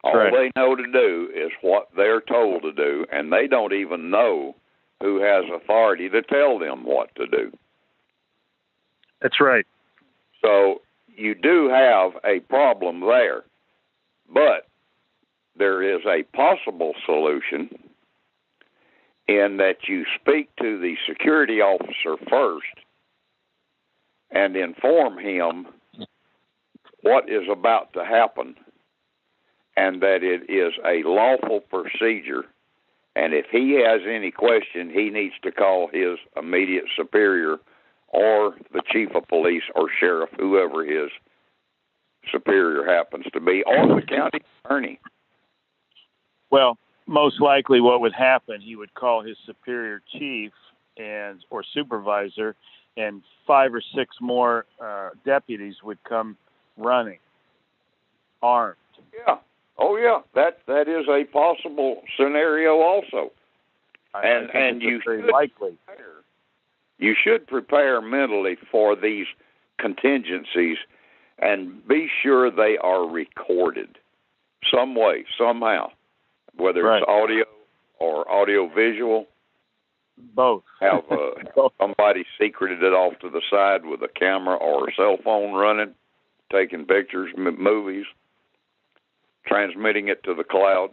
All they know to do is what they're told to do, and they don't even know who has authority to tell them what to do. That's right. So you do have a problem there, but there is a possible solution in that you speak to the security officer first and inform him what is about to happen and that it is a lawful procedure. And if he has any question, he needs to call his immediate superior or the chief of police or sheriff, whoever his superior happens to be, or the county attorney. Well, most likely what would happen, he would call his superior chief or supervisor, and 5 or 6 more deputies would come running, armed. Yeah. Oh, yeah. That is a possible scenario also. And you very should likely. You should prepare mentally for these contingencies and be sure they are recorded some way, somehow, whether it's audio or audio-visual. Both. Have somebody secreted it off to the side with a camera or a cell phone running, taking pictures, movies, transmitting it to the cloud.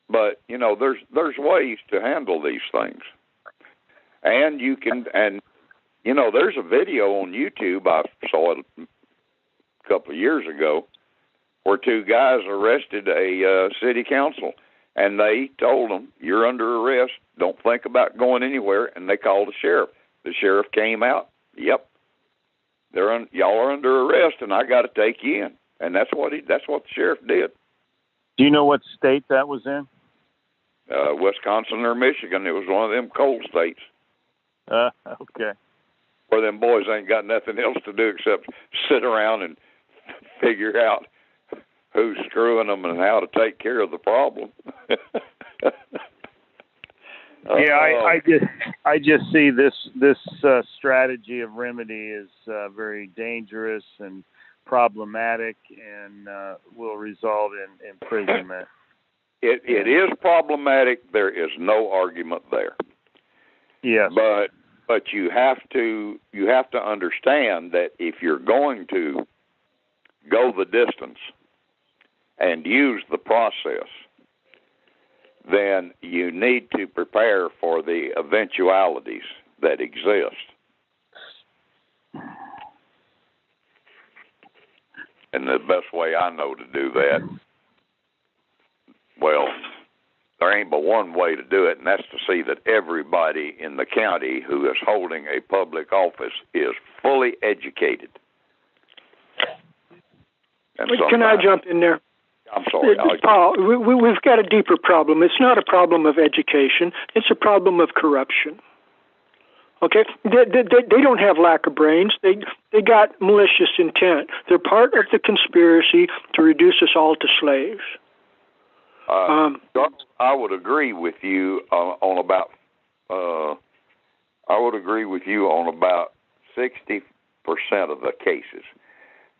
But you know, there's ways to handle these things, and you can, and you know, there's a video on YouTube. I saw it a couple of years ago, where 2 guys arrested a city council, and they told them, "You're under arrest. Don't think about going anywhere." And they called the sheriff. The sheriff came out. Yep, y'all are under arrest, and I got to take you in. And that's what the sheriff did. Do you know what state that was in? Wisconsin or Michigan. It was one of them cold states. Okay. Where them boys ain't got nothing else to do except sit around and figure out who's screwing them and how to take care of the problem. Yeah, I just see this strategy of remedy is very dangerous and problematic, and will result in imprisonment. It is problematic. There is no argument there. Yes. But you have to understand that if you're going to go the distance and use the process, then you need to prepare for the eventualities that exist. And the best way I know to do that, well, there ain't but one way to do it, and that's to see that everybody in the county who is holding a public office is fully educated. Can I jump in there? I'm sorry. Paul, we've got a deeper problem. It's not a problem of education. It's a problem of corruption. Okay? They don't have lack of brains. They got malicious intent. They're part of the conspiracy to reduce us all to slaves. I would agree with you on about 60% of the cases.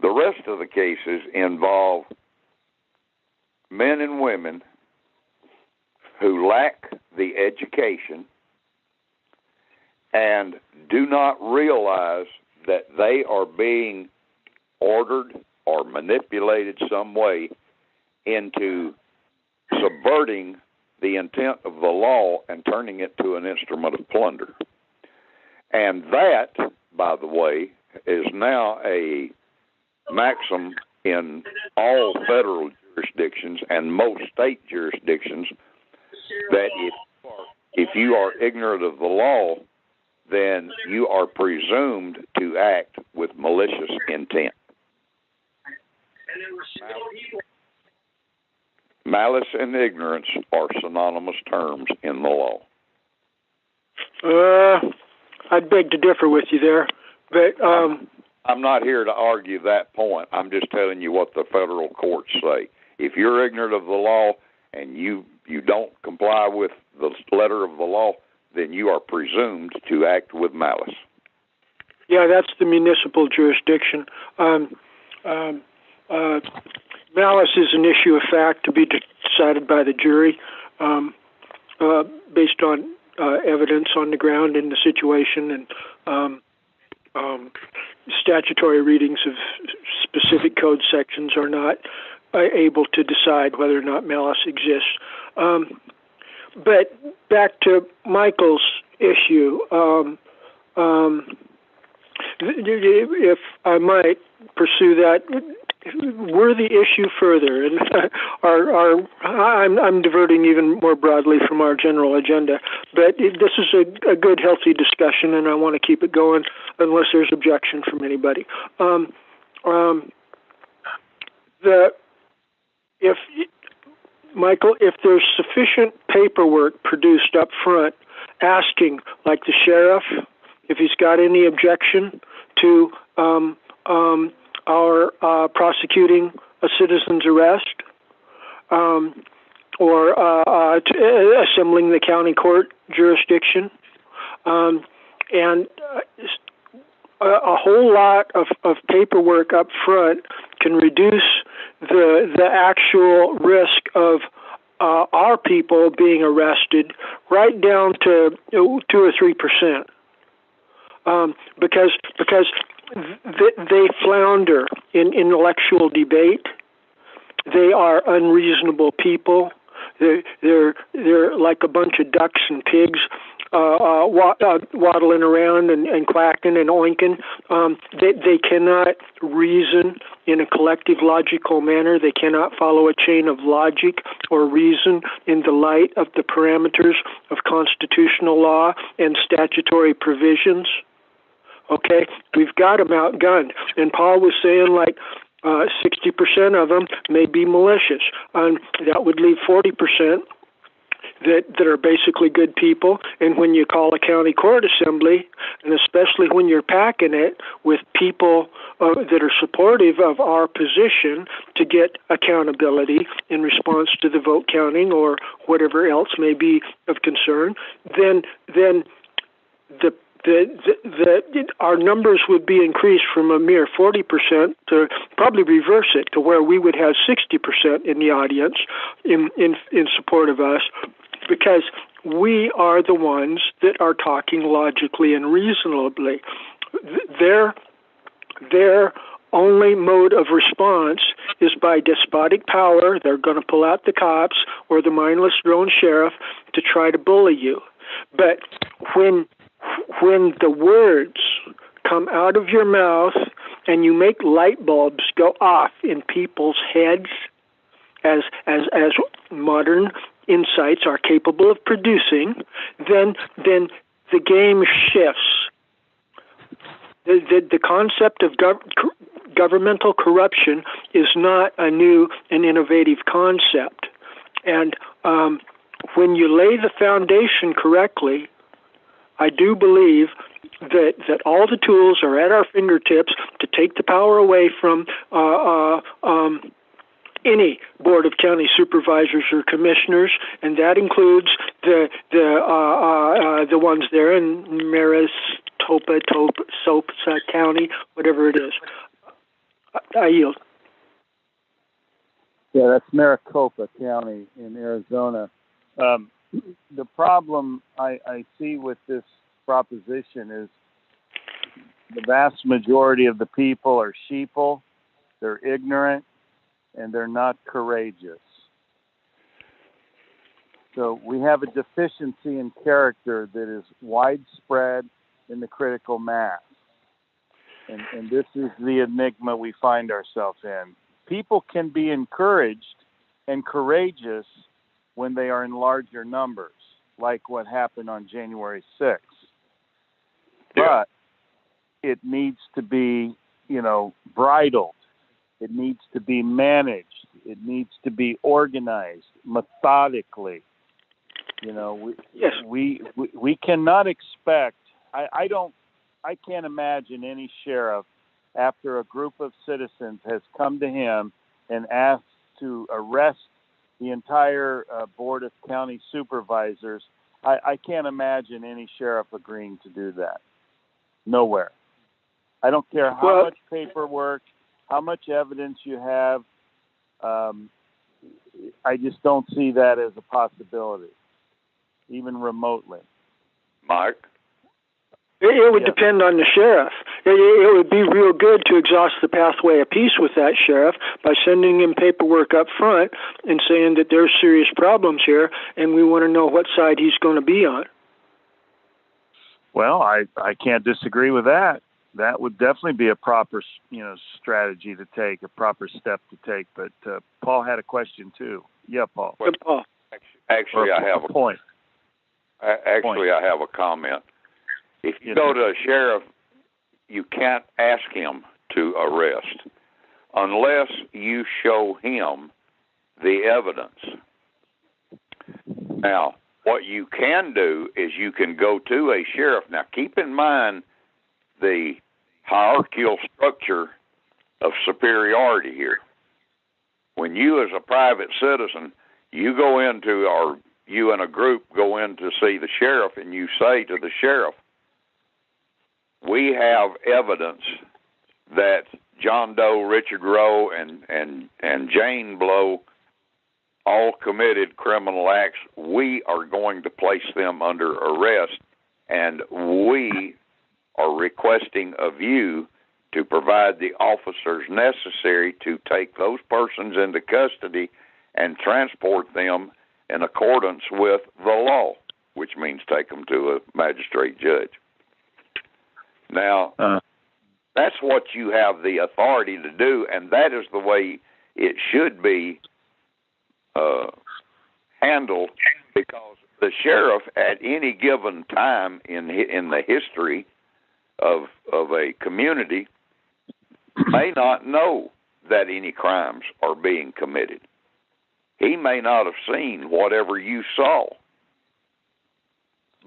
The rest of the cases involve men and women who lack the education and do not realize that they are being ordered or manipulated some way into subverting the intent of the law and turning it to an instrument of plunder. And that, by the way, is now a maxim in all federal jurisdictions and most state jurisdictions, that if you are ignorant of the law, then you are presumed to act with malicious intent. Malice and ignorance are synonymous terms in the law. I'd beg to differ with you there, but I'm not here to argue that point. I'm just telling you what the federal courts say. If you're ignorant of the law and you don't comply with the letter of the law, then you are presumed to act with malice. Yeah, that's the municipal jurisdiction. Malice is an issue of fact to be decided by the jury based on evidence on the ground in the situation, and statutory readings of specific code sections are not able to decide whether or not malice exists. But back to Michael's issue, if I might pursue that worthy issue further, and I'm diverting even more broadly from our general agenda, but this is a good, healthy discussion, and I want to keep it going unless there's objection from anybody. Michael, if there's sufficient paperwork produced up front asking, like the sheriff, if he's got any objection to our prosecuting a citizen's arrest, or assembling the county court jurisdiction, and a whole lot of paperwork up front can reduce the actual risk of our people being arrested right down to 2 or 3%, because they flounder in intellectual debate. They are unreasonable people. They're like a bunch of ducks and pigs, waddling around and quacking and oinking. They cannot reason in a collective logical manner. They cannot follow a chain of logic or reason in the light of the parameters of constitutional law and statutory provisions. Okay, we've got them outgunned. And Paul was saying, like, 60% of them may be malicious. That would leave 40% that are basically good people. And when you call a county court assembly, and especially when you're packing it with people that are supportive of our position to get accountability in response to the vote counting or whatever else may be of concern, then our numbers would be increased from a mere 40% to probably reverse it to where we would have 60% in the audience in support of us, because we are the ones that are talking logically and reasonably. Their only mode of response is by despotic power. They're going to pull out the cops or the mindless drone sheriff to try to bully you. But when the words come out of your mouth and you make light bulbs go off in people's heads, as modern insights are capable of producing, then the game shifts. The concept of governmental corruption is not a new and innovative concept. And when you lay the foundation correctly, I do believe that all the tools are at our fingertips to take the power away from any board of county supervisors or commissioners, and that includes the ones there in Maricopa County, whatever it is. I yield. Yeah, that's Maricopa County in Arizona. The problem I see with this proposition is the vast majority of the people are sheeple, they're ignorant, and they're not courageous. So we have a deficiency in character that is widespread in the critical mass. And this is the enigma we find ourselves in. People can be encouraged and courageous when they are in larger numbers, like what happened on January 6th. But it needs to be, bridled. It needs to be managed. It needs to be organized methodically. We cannot expect. I can't imagine any sheriff, after a group of citizens has come to him and asked to arrest the entire board of county supervisors, I can't imagine any sheriff agreeing to do that. Nowhere. I don't care how much paperwork, how much evidence you have. I just don't see that as a possibility, even remotely. Mike? It would depend on the sheriff. It would be real good to exhaust the pathway of peace with that sheriff by sending him paperwork up front and saying that there's serious problems here, and we want to know what side he's going to be on. Well, I can't disagree with that. That would definitely be a proper, strategy to take, a proper step to take. But Paul had a question too. Yeah, Paul. Well, Paul. Actually, I have a point. Actually, I have a comment. If you go to a sheriff, you can't ask him to arrest unless you show him the evidence. Now, what you can do is you can go to a sheriff. Now, keep in mind the hierarchical structure of superiority here. When you as a private citizen, you go into, or you and a group go in to see the sheriff, and you say to the sheriff, we have evidence that John Doe, Richard Rowe, and Jane Blow all committed criminal acts. We are going to place them under arrest, and we are requesting of you to provide the officers necessary to take those persons into custody and transport them in accordance with the law, which means take them to a magistrate judge. Now, that's what you have the authority to do, and that is the way it should be handled, because the sheriff at any given time in the history of a community may not know that any crimes are being committed. He may not have seen whatever you saw.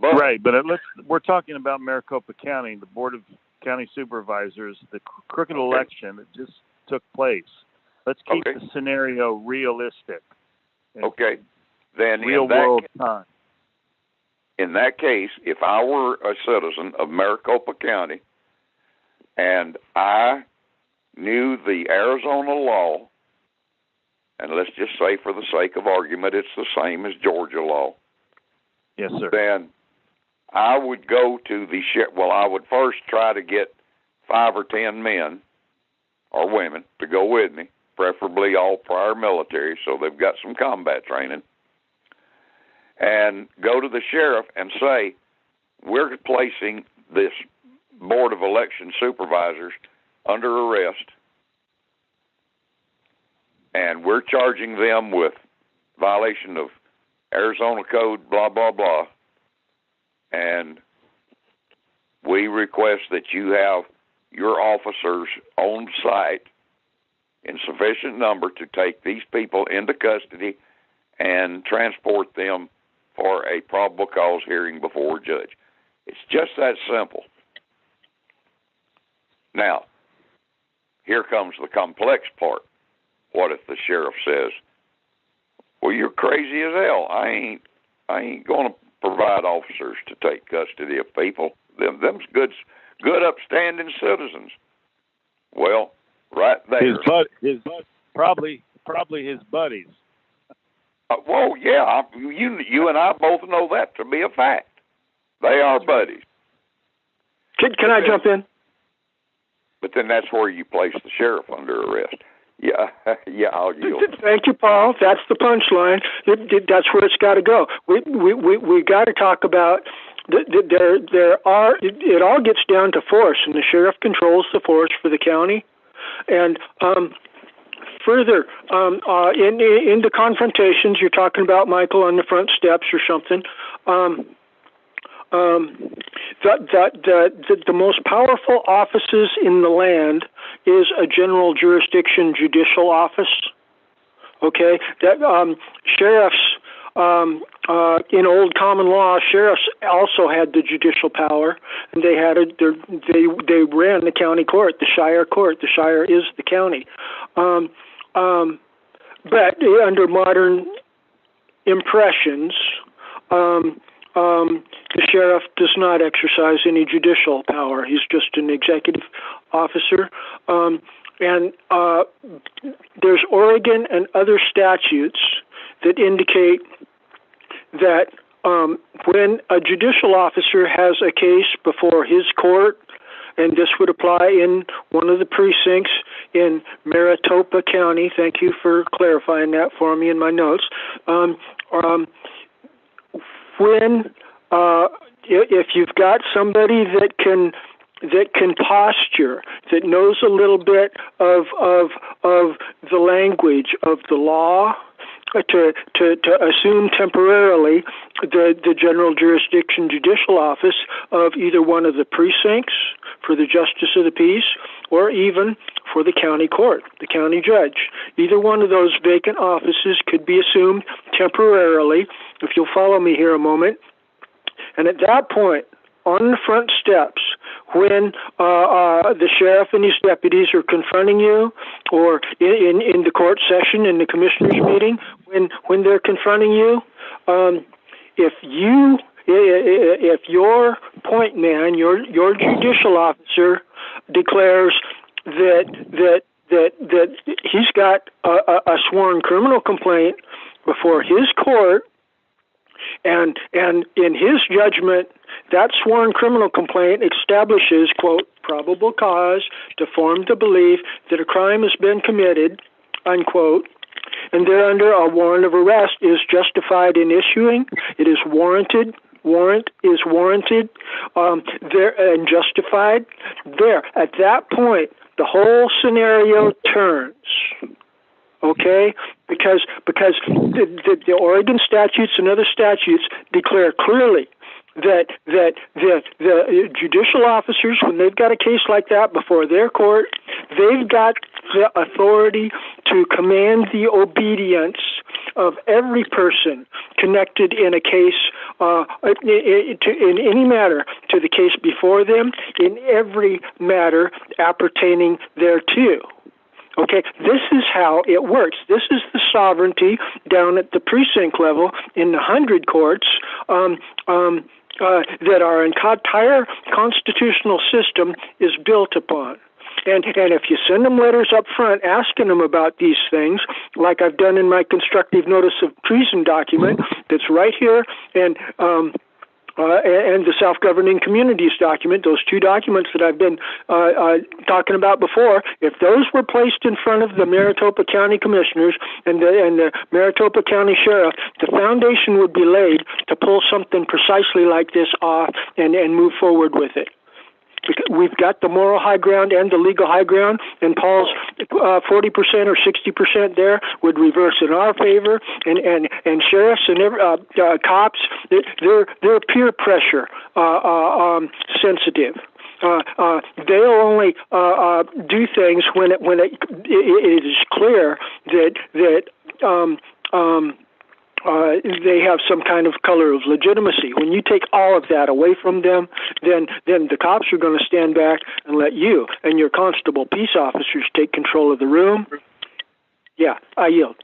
But, right, but we're talking about Maricopa County, the Board of County Supervisors, the crooked election that just took place. Let's keep the scenario realistic. Okay. Then real world time. In that case, if I were a citizen of Maricopa County and I knew the Arizona law, and let's just say for the sake of argument it's the same as Georgia law. Yes, sir. Then I would go to the I would first try to get 5 or 10 men or women to go with me, preferably all prior military, so they've got some combat training, and go to the sheriff and say, we're placing this Board of Election Supervisors under arrest, and we're charging them with violation of Arizona Code, blah, blah, blah, and we request that you have your officers on site in sufficient number to take these people into custody and transport them for a probable cause hearing before a judge. It's just that simple. Now, here comes the complex part. What if the sheriff says, well, you're crazy as hell. I ain't going to provide officers to take custody of people. Them's good upstanding citizens. Well, right there. His probably his buddies. Well, yeah, you and I both know that to be a fact. They are buddies. Can I jump in? But then that's where you place the sheriff under arrest. Yeah, I'll yield. Thank you, Paul. That's the punchline. That's where it's got to go. We got to talk about it all gets down to force, and the sheriff controls the force for the county. And further, in the confrontations, you're talking about, Michael, on the front steps or something. The most powerful offices in the land is a general jurisdiction judicial office. Okay, that sheriffs in old common law, sheriffs also had the judicial power, and they ran the county court, the Shire court. The Shire is the county, but under modern impressions, the sheriff does not exercise any judicial power. He's just an executive officer. And there's Oregon and other statutes that indicate that when a judicial officer has a case before his court, and this would apply in one of the precincts in Maricopa County. Thank you for clarifying that for me in my notes. If you've got somebody that can posture, that knows a little bit of the language of the law, to assume temporarily the general jurisdiction judicial office of either one of the precincts for the justice of the peace, or even for the county court, the county judge. Either one of those vacant offices could be assumed temporarily, if you'll follow me here a moment. And at that point, on the front steps, when the sheriff and his deputies are confronting you, or in the court session, in the commissioner's meeting, when they're confronting you, if your point man, your judicial officer, declares that he's got a sworn criminal complaint before his court, and in his judgment, that sworn criminal complaint establishes, quote, probable cause to form the belief that a crime has been committed, unquote, and thereunder a warrant of arrest is justified in issuing. It is warranted. Warrant is warranted there and justified. There, at that point, the whole scenario turns. Okay, because the Oregon statutes and other statutes declare clearly that the judicial officers, when they've got a case like that before their court, they've got the authority to command the obedience of every person connected in a case, in any matter to the case before them, in every matter appertaining thereto. Okay, this is how it works. This is the sovereignty down at the precinct level in the 100 courts that our entire constitutional system is built upon. And if you send them letters up front asking them about these things, like I've done in my constructive notice of treason document that's right here, and the self-governing communities document, those two documents that I've been talking about before, if those were placed in front of the Maricopa County Commissioners and the Maricopa County Sheriff, the foundation would be laid to pull something precisely like this off and move forward with it. We've got the moral high ground and the legal high ground, and Paul's 40% or 60% there would reverse in our favor. And sheriffs and cops, they're peer pressure sensitive. They'll only do things when it is clear that they have some kind of color of legitimacy. When you take all of that away from them, then the cops are going to stand back and let you and your constable peace officers take control of the room. Yeah, I yield.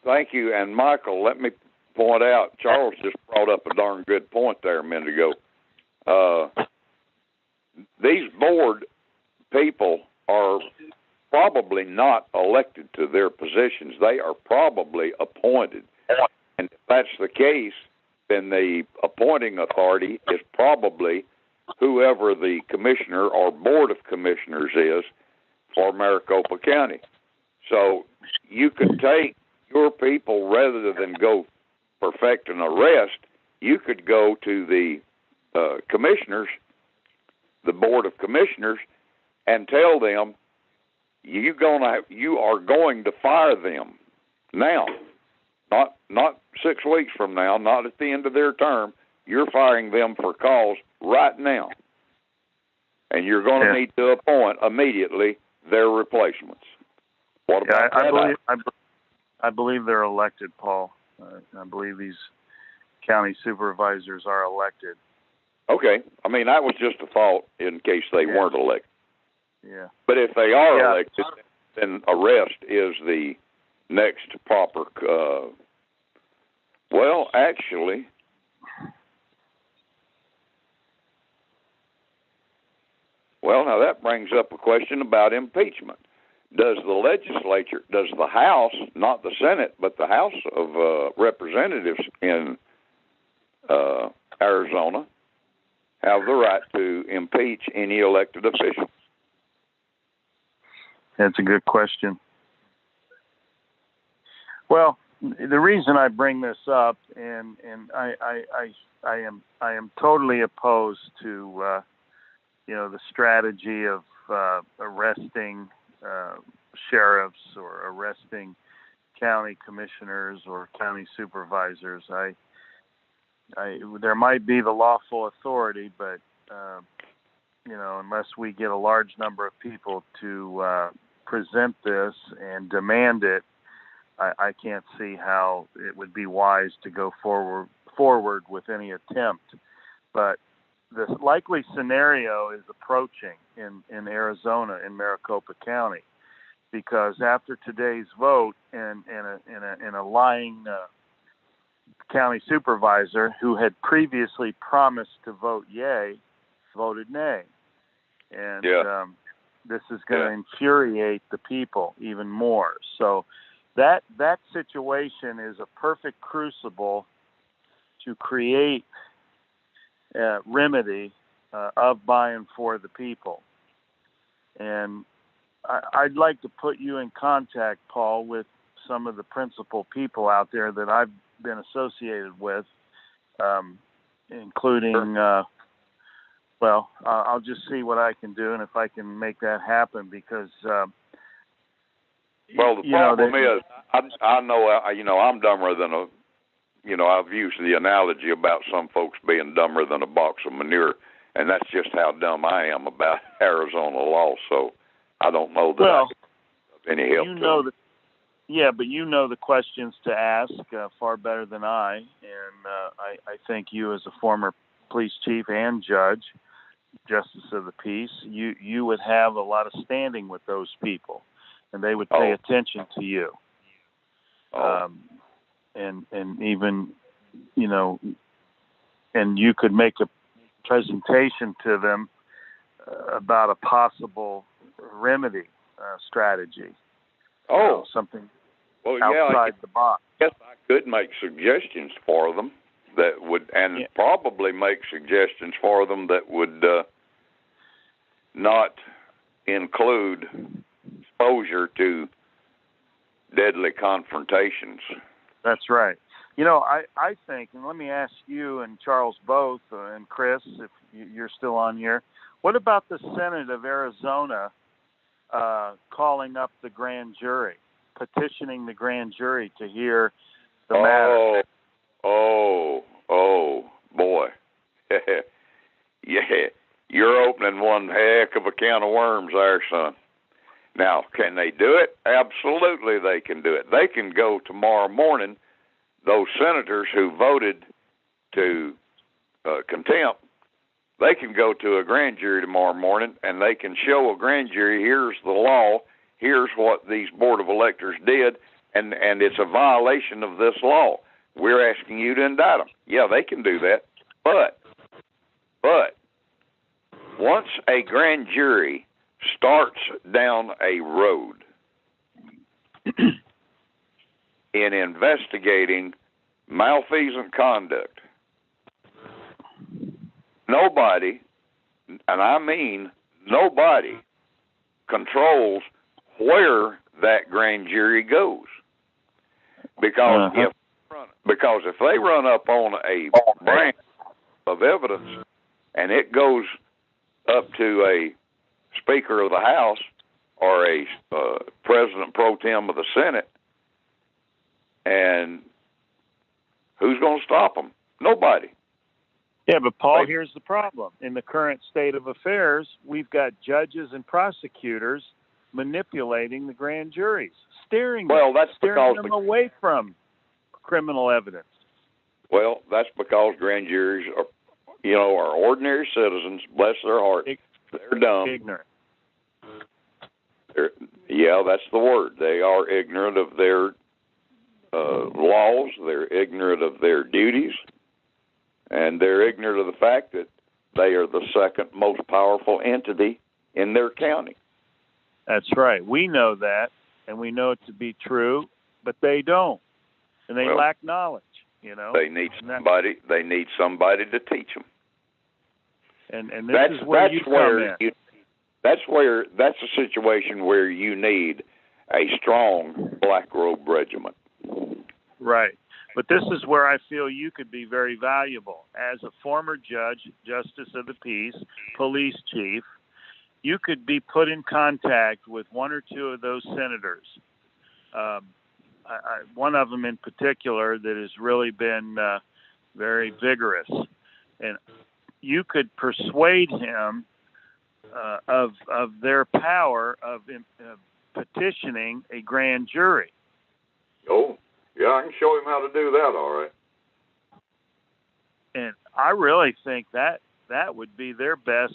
Thank you. And Michael, let me point out, Charles just brought up a darn good point there a minute ago. These board people are probably not elected to their positions. They are probably appointed. And if that's the case, then the appointing authority is probably whoever the commissioner or board of commissioners is for Maricopa County. So you could take your people, rather than go perfect an arrest, you could go to the commissioners, the board of commissioners, and tell them, you are going to fire them now, not 6 weeks from now, not at the end of their term. You're firing them for cause right now, and you're going to need to appoint immediately their replacements. What about that? I believe they're elected, Paul. I believe these county supervisors are elected. Okay, I mean that was just a thought in case they weren't elected. Yeah. But if they are elected, then arrest is the next proper. Well, actually, now that brings up a question about impeachment. does the legislature, does the House, not the Senate, but the House of Representatives in Arizona, have the right to impeach any elected official? That's a good question. Well, the reason I bring this up, and I am totally opposed to the strategy of arresting sheriffs or arresting county commissioners or county supervisors. There might be the lawful authority, but unless we get a large number of people to present this and demand it, I can't see how it would be wise to go forward with any attempt. But the likely scenario is approaching in Arizona, in Maricopa County, because after today's vote, and a lying county supervisor who had previously promised to vote yay, voted nay. And this is going to infuriate the people even more. So that situation is a perfect crucible to create a remedy of by and for the people. And I'd like to put you in contact, Paul, with some of the principal people out there that I've been associated with, including, I'll just see what I can do and if I can make that happen, because the problem is, I know, I'm dumber than I've used the analogy about some folks being dumber than a box of manure, and that's just how dumb I am about Arizona law. So I don't know that I can of any help to them. But you know the questions to ask far better than I, and I think you, as a former police chief and judge, justice of the peace, you would have a lot of standing with those people, and they would pay attention to you. And even, and you could make a presentation to them about a possible remedy strategy. Something outside the box. Yes, I could make suggestions for them that would, and probably make suggestions for them that would not include exposure to deadly confrontations. That's right. I think, and let me ask you and Charles both, and Chris, if you're still on here, what about the Senate of Arizona calling up the grand jury, petitioning the grand jury to hear the matter? Oh, boy. Yeah, you're opening one heck of a can of worms there, son. Now, can they do it? Absolutely they can do it. They can go tomorrow morning, those senators who voted to contempt, they can go to a grand jury tomorrow morning and they can show a grand jury, here's the law, here's what these board of electors did, and it's a violation of this law. We're asking you to indict them. Yeah, they can do that. But once a grand jury starts down a road in investigating malfeasant conduct, nobody, and I mean nobody, controls where that grand jury goes. Because if they run up on a branch of evidence and it goes up to a Speaker of the House or a President Pro Tem of the Senate, and who's going to stop them? Nobody. Yeah, but Paul, here's the problem. In the current state of affairs, we've got judges and prosecutors manipulating the grand juries, steering them away from criminal evidence. Well, that's because grand juries are ordinary citizens. Bless their heart. They're dumb. Ignorant. That's the word. They are ignorant of their laws. They're ignorant of their duties. And they're ignorant of the fact that they are the second most powerful entity in their county. That's right. We know that, and we know it to be true, but they don't, and they lack knowledge. They need somebody. They need somebody to teach them. And this is where you come in. That's a situation where you need a strong black robe regiment. Right. But this is where I feel you could be very valuable. As a former judge, justice of the peace, police chief, you could be put in contact with one or two of those senators. One of them in particular that has really been very vigorous. And you could persuade him of their power of petitioning a grand jury. Oh, yeah, I can show him how to do that, all right. And I really think that would be their best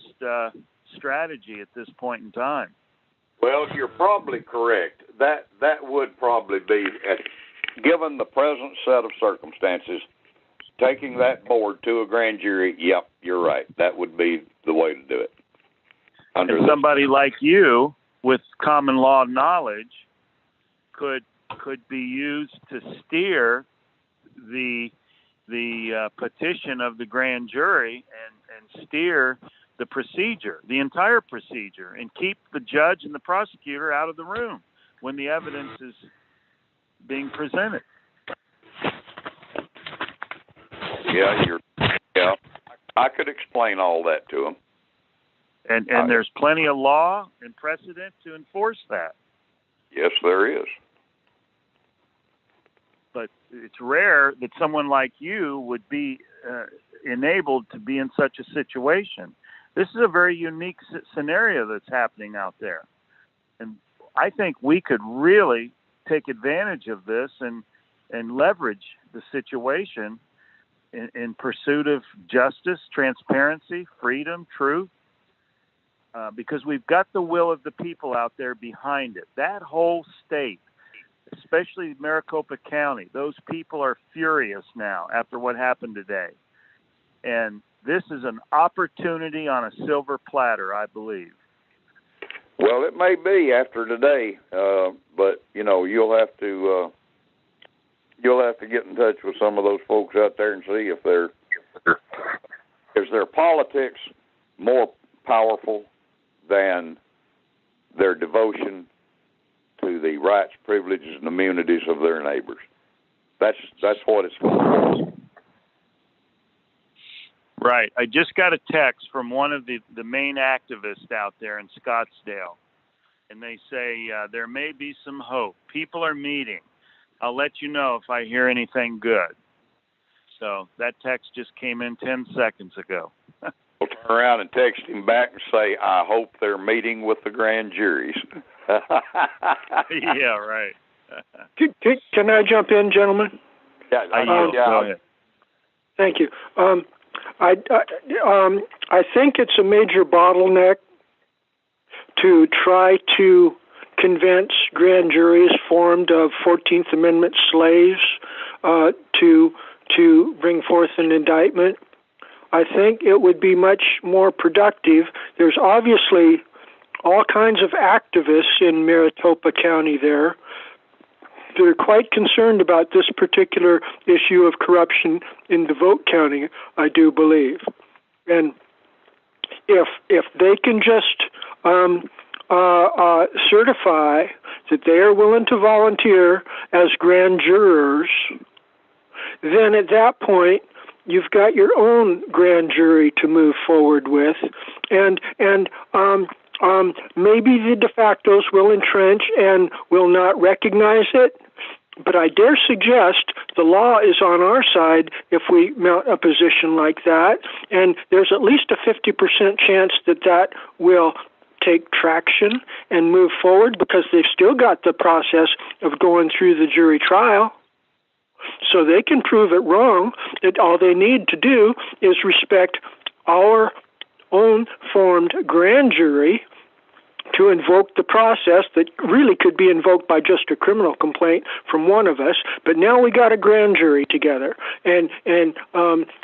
strategy at this point in time. Well, you're probably correct. That would probably be, given the present set of circumstances, taking that board to a grand jury, yep, you're right. That would be the way to do it. And somebody like you with common law knowledge could be used to steer the petition of the grand jury and steer the procedure, the entire procedure, and keep the judge and the prosecutor out of the room when the evidence is being presented. Yeah, I could explain all that to him. And there's plenty of law and precedent to enforce that. Yes, there is. But it's rare that someone like you would be enabled to be in such a situation. This is a very unique scenario that's happening out there. And I think we could really take advantage of this and leverage the situation in pursuit of justice, transparency, freedom, truth, because we've got the will of the people out there behind it. That whole state, especially Maricopa County, those people are furious now after what happened today. And this is an opportunity on a silver platter, I believe. Well, it may be after today, but you'll have to get in touch with some of those folks out there and see if is their politics more powerful than their devotion to the rights, privileges, and immunities of their neighbors. That's what it's going to be. Right. I just got a text from one of the main activists out there in Scottsdale, and they say there may be some hope. People are meeting. I'll let you know if I hear anything good. So that text just came in 10 seconds ago. We'll turn around and text him back and say, I hope they're meeting with the grand juries. Yeah, right. Can I jump in, gentlemen? Yeah, go ahead. Thank you. I think it's a major bottleneck to try to convince grand juries formed of 14th Amendment slaves to bring forth an indictment. I think it would be much more productive. There's obviously all kinds of activists in Maricopa County there that are quite concerned about this particular issue of corruption in DeVote County, I do believe. And if they can just certify that they are willing to volunteer as grand jurors, then at that point you've got your own grand jury to move forward with, and maybe the de factos will entrench and will not recognize it, but I dare suggest the law is on our side if we mount a position like that, and there's at least a 50% chance that will take traction and move forward because they've still got the process of going through the jury trial. So they can prove it wrong. That all they need to do is respect our own formed grand jury to invoke the process that really could be invoked by just a criminal complaint from one of us, but now we got a grand jury together, and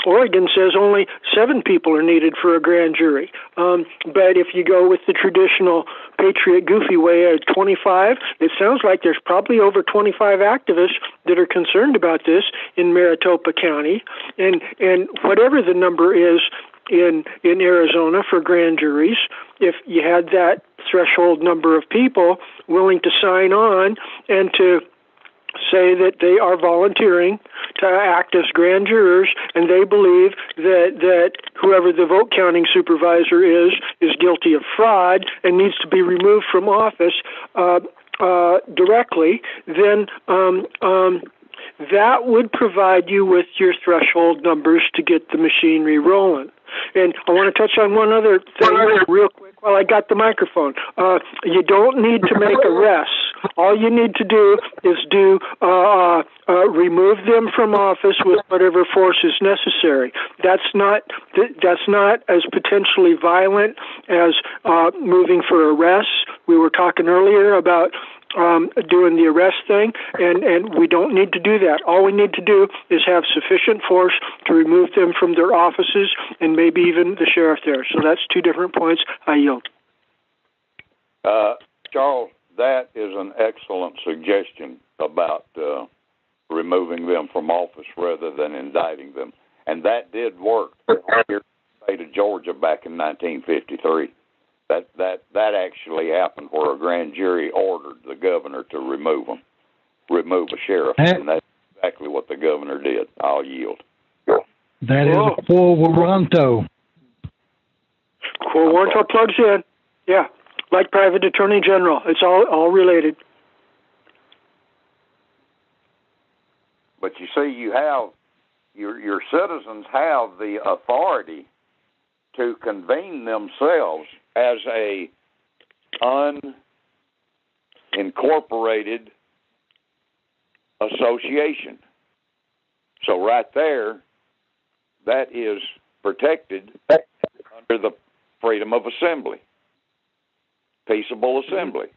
Oregon says only 7 people are needed for a grand jury. But if you go with the traditional patriot goofy way at 25, it sounds like there's probably over 25 activists that are concerned about this in Maricopa County, and whatever the number is in Arizona for grand juries, if you had that threshold number of people willing to sign on and to say that they are volunteering to act as grand jurors, and they believe that whoever the vote counting supervisor is guilty of fraud and needs to be removed from office directly, then that would provide you with your threshold numbers to get the machinery rolling. And I want to touch on one other thing real quick while I got the microphone. You don't need to make arrests. All you need to do is remove them from office with whatever force is necessary. That's not as potentially violent as moving for arrests. We were talking earlier about doing the arrest thing, and we don't need to do that. All we need to do is have sufficient force to remove them from their offices and maybe even the sheriff there. So that's 2 different points. I yield. Charles, that is an excellent suggestion about removing them from office rather than indicting them. And that did work here in the state of Georgia back in 1953. That actually happened where a grand jury ordered the governor to remove a sheriff, and that's exactly what the governor did. I'll yield. That is a quo warranto. Quo warranto plugs in. Yeah, like private attorney general. It's all related. But you see, you have your citizens have the authority to convene themselves as a unincorporated association. So right there, that is protected under the freedom of assembly, peaceable assembly.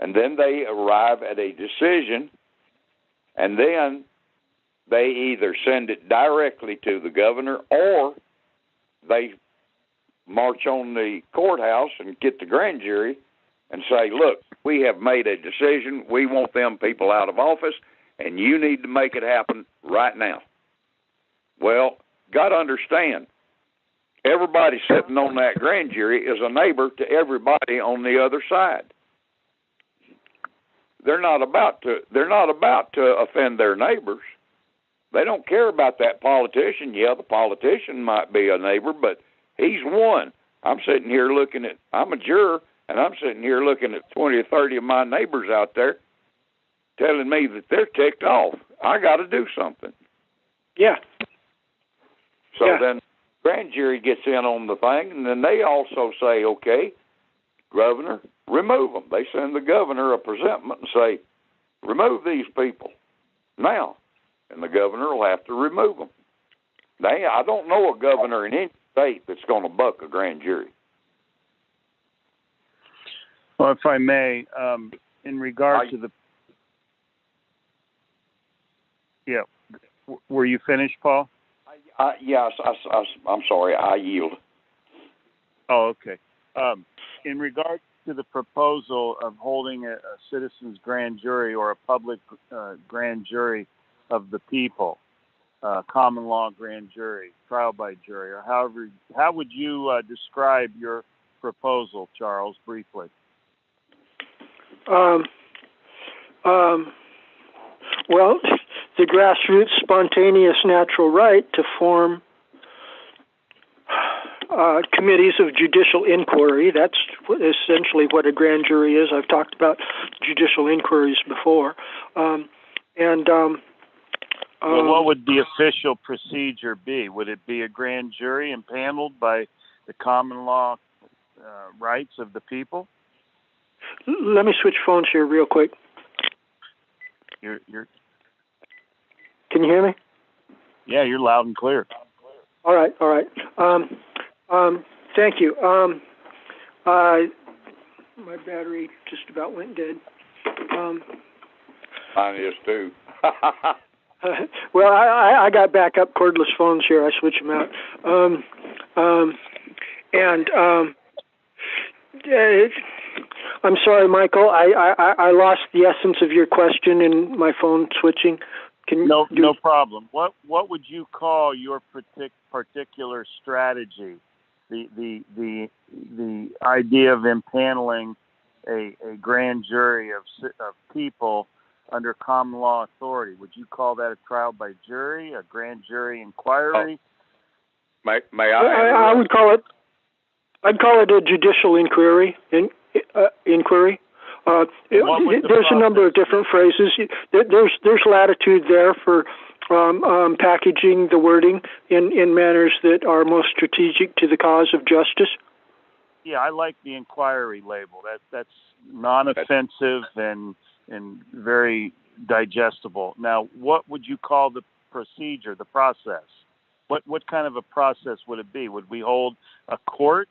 And then they arrive at a decision, and then they either send it directly to the governor or they march on the courthouse and get the grand jury and say, look, we have made a decision. We want them people out of office, and you need to make it happen right now. Well, got to understand, everybody sitting on that grand jury is a neighbor to everybody on the other side. They're not about to offend their neighbors. They don't care about that politician. Yeah, the politician might be a neighbor, but he's one. I'm a juror, and I'm sitting here looking at 20 or 30 of my neighbors out there telling me that they're ticked off. I got to do something. Yeah. So then grand jury gets in on the thing, and then they also say, okay, governor, remove them. They send the governor a presentment and say, remove these people now, and the governor will have to remove them. I don't know a governor in any state that's going to buck a grand jury. Well, if I may, in regard to the... Yeah. Were you finished, Paul? Yes, I'm sorry. I yield. Oh, okay. In regard to the proposal of holding a citizens' grand jury or a public grand jury of the people, common law grand jury, trial by jury, or however, how would you describe your proposal, Charles, briefly? Well, the grassroots, spontaneous, natural right to form committees of judicial inquiry. That's essentially what a grand jury is. I've talked about judicial inquiries before. Well, what would the official procedure be? Would it be a grand jury impaneled by the common law rights of the people? Let me switch phones here real quick. You're Can you hear me? Yeah, you're loud and clear. All right. Thank you. My battery just about went dead. Mine is too. Well, I got backup cordless phones here. I switch them out. I'm sorry, Michael. I lost the essence of your question in my phone switching. No problem. What would you call your particular strategy? The idea of impaneling a grand jury of people under common law authority. Would you call that a trial by jury, a grand jury inquiry? May I? I would call it. I'd call it a judicial inquiry. Inquiry. There's a number of different phrases. There's latitude there for packaging the wording in manners that are most strategic to the cause of justice. Yeah, I like the inquiry label. That's non-offensive and very digestible. Now, what would you call the procedure, the process? What kind of a process would it be? Would we hold a court?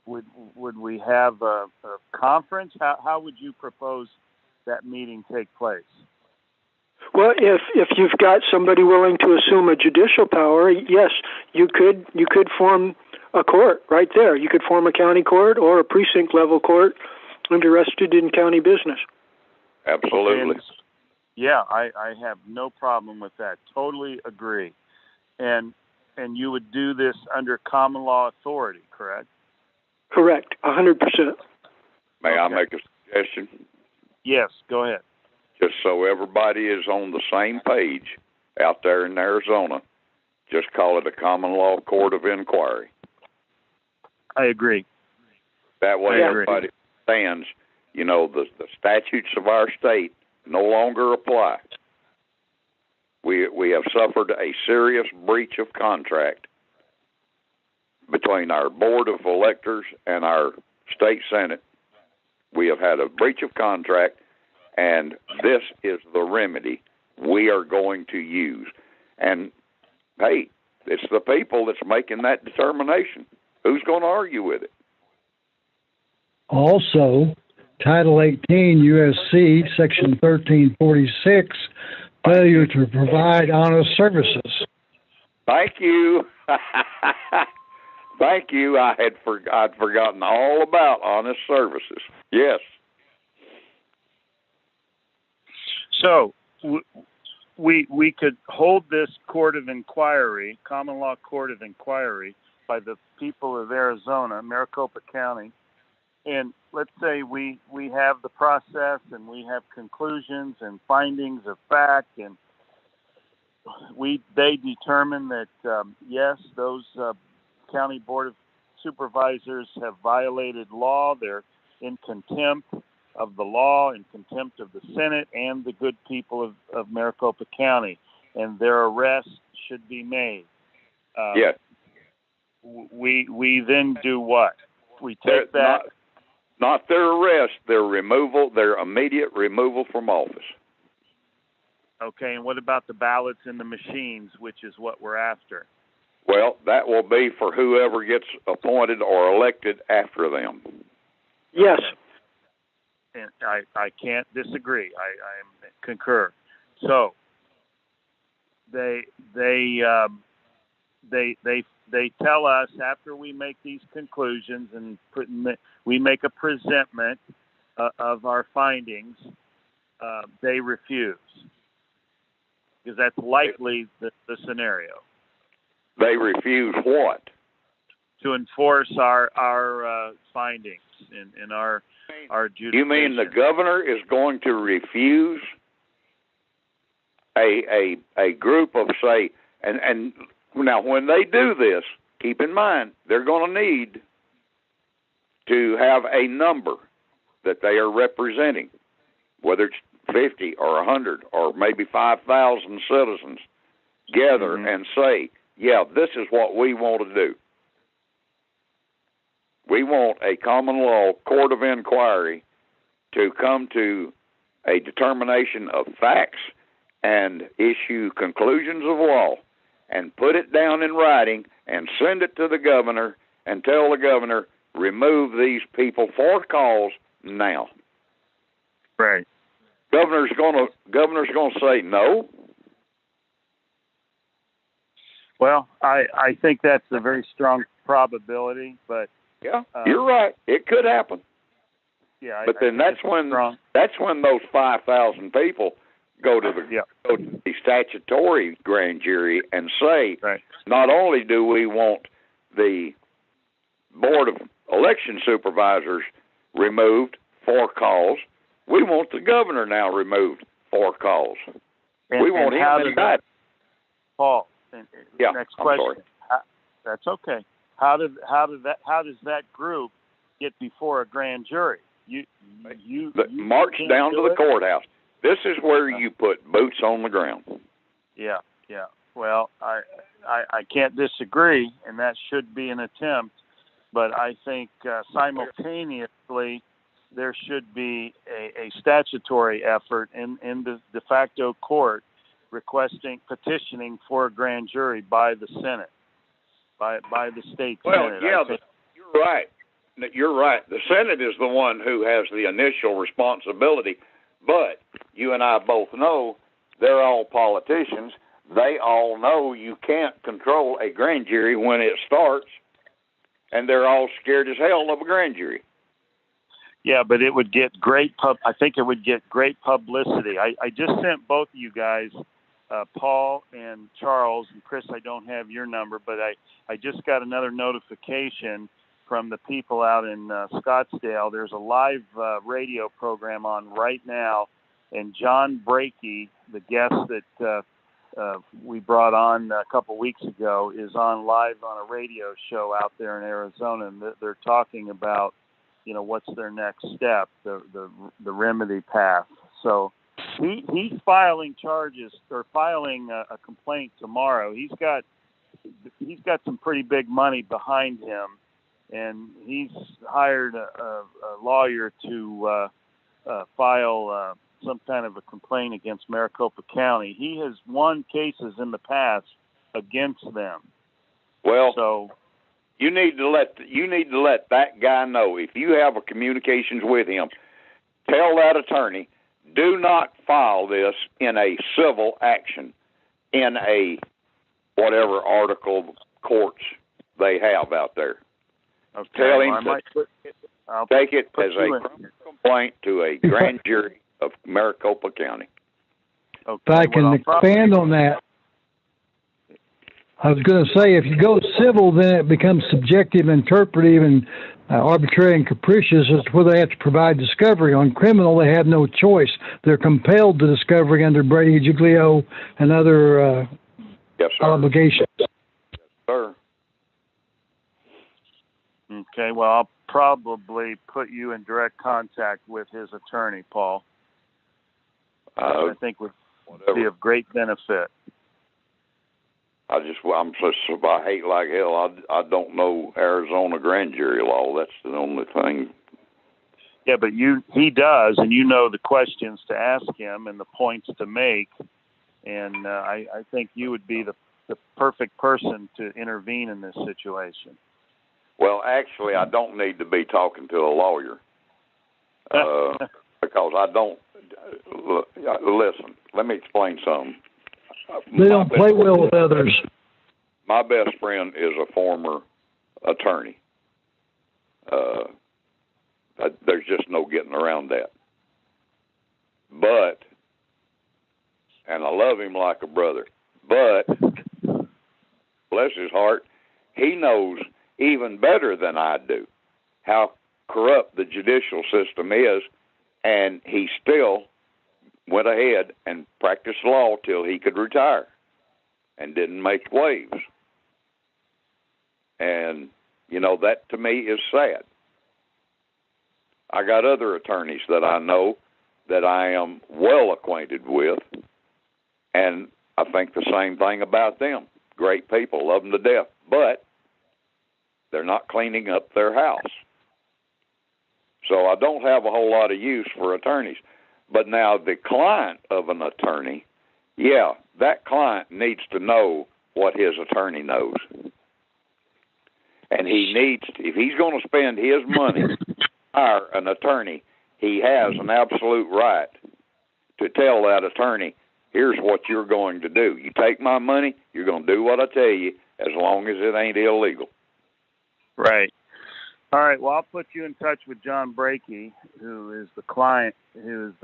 Would we have a conference? How would you propose that meeting take place? Well, if you've got somebody willing to assume a judicial power, yes, you could form a court right there. You could form a county court or a precinct level court interested in county business. Absolutely. Yeah, I have no problem with that. Totally agree. And you would do this under common law authority, correct? Correct, 100%. May I make a suggestion? Yes, go ahead. Just so everybody is on the same page out there in Arizona, just call it a common law court of inquiry. I agree. That way everybody understands, the statutes of our state no longer apply. We have suffered a serious breach of contract between our board of electors and our state senate. We have had a breach of contract, and this is the remedy we are going to use. And, hey, it's the people that's making that determination. Who's going to argue with it? Also, Title 18 U.S.C. Section 1346, failure to provide honest services. Thank you. Thank you. I'd forgotten all about honest services. Yes. So we could hold this court of inquiry, common law court of inquiry, by the people of Arizona, Maricopa County, and let's say we have the process and we have conclusions and findings of fact, and they determine that yes, those county board of supervisors have violated law. They're in contempt of the law, in contempt of the Senate and the good people of Maricopa County, and their arrest should be made. Yes. We then do what? We take that. Not their arrest, their removal, their immediate removal from office. Okay, and what about the ballots in the machines, which is what we're after? Well, that will be for whoever gets appointed or elected after them. Yes. And I can't disagree. I concur. So they tell us after we make these conclusions and we make a presentment of our findings, they refuse, because that's likely the scenario. They refuse what? To enforce our findings in our adjudication. You mean the governor is going to refuse a group of, say, and now when they do this, keep in mind they're going to need to have a number that they are representing, whether it's 50 or 100 or maybe 5,000 citizens gather and say, yeah, this is what we want to do. We want a common law court of inquiry to come to a determination of facts and issue conclusions of law and put it down in writing and send it to the governor and tell the governor, remove these people for cause now. Right. Governor's gonna say no. Well, I think that's a very strong probability, but yeah, you're right. It could happen. Yeah, but then that's when those 5,000 people go to the statutory grand jury and say, not only do we want the Board of Election Supervisors removed for cause, we want the governor now removed for cause. We want him indicted. Paul, next question. That's okay. How does that group get before a grand jury? You march down to the courthouse. This is where you put boots on the ground. Yeah. Well, I can't disagree, and that should be an attempt. But I think simultaneously there should be a statutory effort in the de facto court petitioning for a grand jury by the Senate, by the state Senate. Well, yeah, you're right. You're right. The Senate is the one who has the initial responsibility, but you and I both know they're all politicians. They all know you can't control a grand jury when it starts, and they're all scared as hell of a grand jury. Yeah, but it would get I think it would get great publicity. I just sent both of you guys, Paul and Charles, and Chris, I don't have your number, but I just got another notification from the people out in Scottsdale. There's a live radio program on right now, and John Brakey, the guest that we brought on a couple weeks ago, is on live on a radio show out there in Arizona, and they're talking about, what's their next step, the remedy path. So he's filing charges or filing a complaint tomorrow. He's got some pretty big money behind him, and he's hired a lawyer to file some kind of a complaint against Maricopa County. He has won cases in the past against them. Well, so you need to let that guy know, if you have a communications with him, tell that attorney, do not file this in a civil action, in a whatever article courts they have out there. Okay, tell him to take it as a criminal complaint to a grand jury of Maricopa County. Okay, if I can expand on that, I was going to say, if you go civil, then it becomes subjective, interpretive, and arbitrary and capricious as to whether they have to provide discovery. On criminal, they have no choice. They're compelled to discovery under Brady, Giglio, and other obligations. Yes, sir. Okay, well, I'll probably put you in direct contact with his attorney, Paul. I think would be of great benefit. I hate like hell. I don't know Arizona grand jury law. That's the only thing. Yeah, but he does, and you know the questions to ask him and the points to make. And I think you would be the perfect person to intervene in this situation. Well, actually, I don't need to be talking to a lawyer because I don't. Listen, let me explain something. They don't play well with others. My best friend is a former attorney. There's just no getting around that. But, and I love him like a brother, but, bless his heart, he knows even better than I do how corrupt the judicial system is, and he still went ahead and practiced law till he could retire and didn't make waves. And, that to me is sad. I got other attorneys that I know that I am well acquainted with, and I think the same thing about them. Great people, love them to death, but they're not cleaning up their house. So I don't have a whole lot of use for attorneys. But now the client of an attorney, that client needs to know what his attorney knows. And he needs to, if he's going to spend his money to hire an attorney, he has an absolute right to tell that attorney, here's what you're going to do. You take my money, you're going to do what I tell you, as long as it ain't illegal. Right. All right. Well, I'll put you in touch with John Brakey, who is the client, and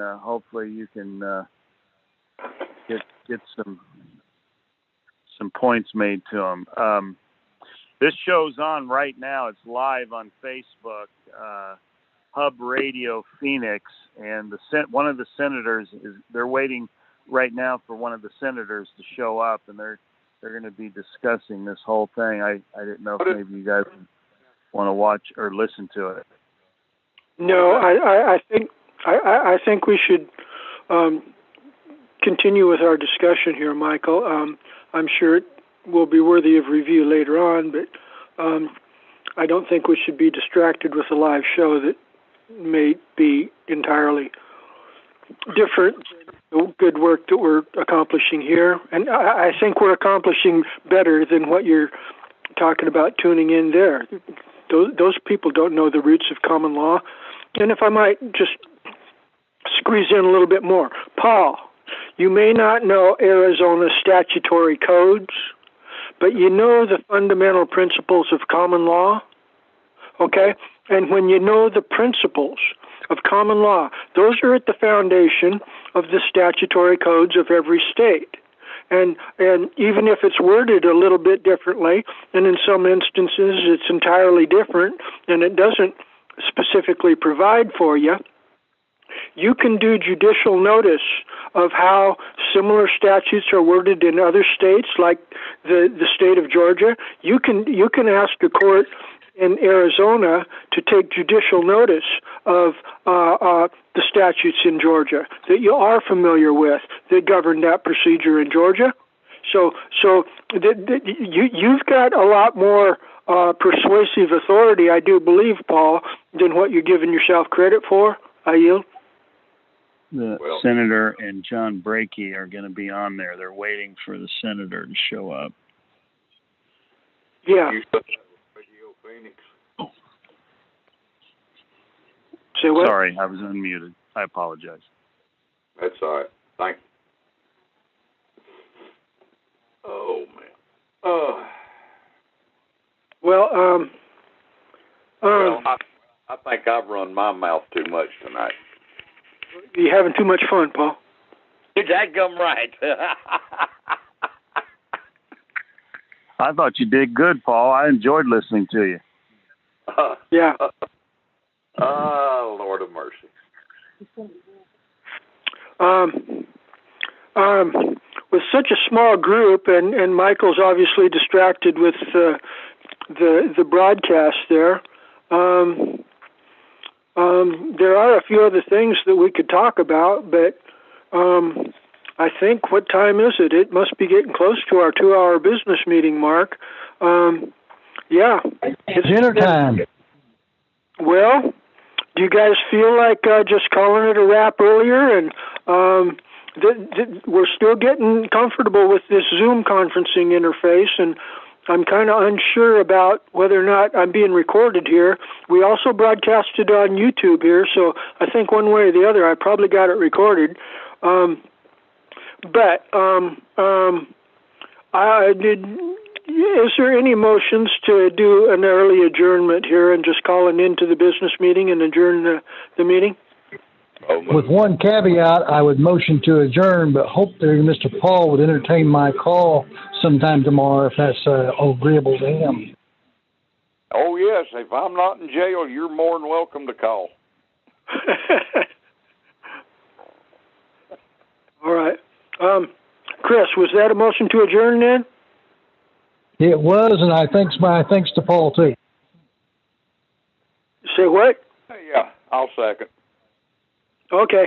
hopefully you can get some points made to him. This show's on right now. It's live on Facebook, Hub Radio Phoenix, and one of the senators they're waiting right now for one of the senators to show up, and they're going to be discussing this whole thing. I didn't know if maybe you guys want to watch or listen to it. No, I think we should continue with our discussion here, Michael. I'm sure it will be worthy of review later on, but I don't think we should be distracted with a live show that may be entirely different than the good work that we're accomplishing here. And I think we're accomplishing better than what you're talking about tuning in there. Those people don't know the roots of common law. And if I might just squeeze in a little bit more. Paul, you may not know Arizona statutory codes, but you know the fundamental principles of common law, okay? And when you know the principles of common law, those are at the foundation of the statutory codes of every state. And even if it's worded a little bit differently, and in some instances it's entirely different, and it doesn't specifically provide for you, you can do judicial notice of how similar statutes are worded in other states, like the state of Georgia. You can ask a court in Arizona to take judicial notice of the statutes in Georgia that you are familiar with that govern that procedure in Georgia. So you've got a lot more persuasive authority, I do believe, Paul, than what you're giving yourself credit for. I yield. The senator and John Brakey are going to be on there. They're waiting for the senator to show up. Yeah. Phoenix. Say what? Sorry, I was unmuted. I apologize. That's all right. Thank you. Oh, man. Well, I think I've run my mouth too much tonight. You're having too much fun, Paul. You're dadgum right. I thought you did good, Paul. I enjoyed listening to you. Yeah. Oh, Lord of mercy. With such a small group, and Michael's obviously distracted with the broadcast there, there are a few other things that we could talk about, but I think, what time is it? It must be getting close to our 2-hour business meeting mark. Yeah. It's dinner time. Well, do you guys feel like just calling it a wrap earlier? And we're still getting comfortable with this Zoom conferencing interface, and I'm kind of unsure about whether or not I'm being recorded here. We also broadcasted on YouTube here, so I think one way or the other I probably got it recorded. Is there any motions to do an early adjournment here and just call an end to the business meeting and adjourn the meeting? With one caveat, I would motion to adjourn, but hope that Mr. Paul would entertain my call sometime tomorrow if that's agreeable to him. Oh, yes. If I'm not in jail, you're more than welcome to call. All right. Chris, was that a motion to adjourn then? It was, and thanks to Paul, too. Say what? Yeah, I'll second. Okay.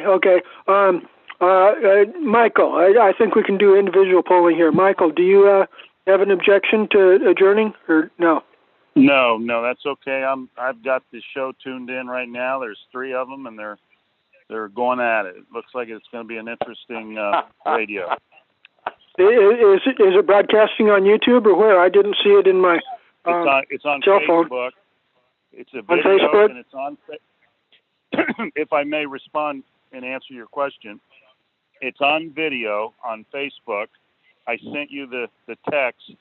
Michael, I think we can do individual polling here. Michael, do you have an objection to adjourning, or no? No, that's okay. I've got the show tuned in right now. There's 3 of them, and they're going at it. It looks like it's going to be an interesting radio. Is it broadcasting on YouTube or where? I didn't see it in my it's on cell Facebook. phone. It's a video, on Facebook? and it's on. If I may respond and answer your question, it's on video on Facebook. I sent you the text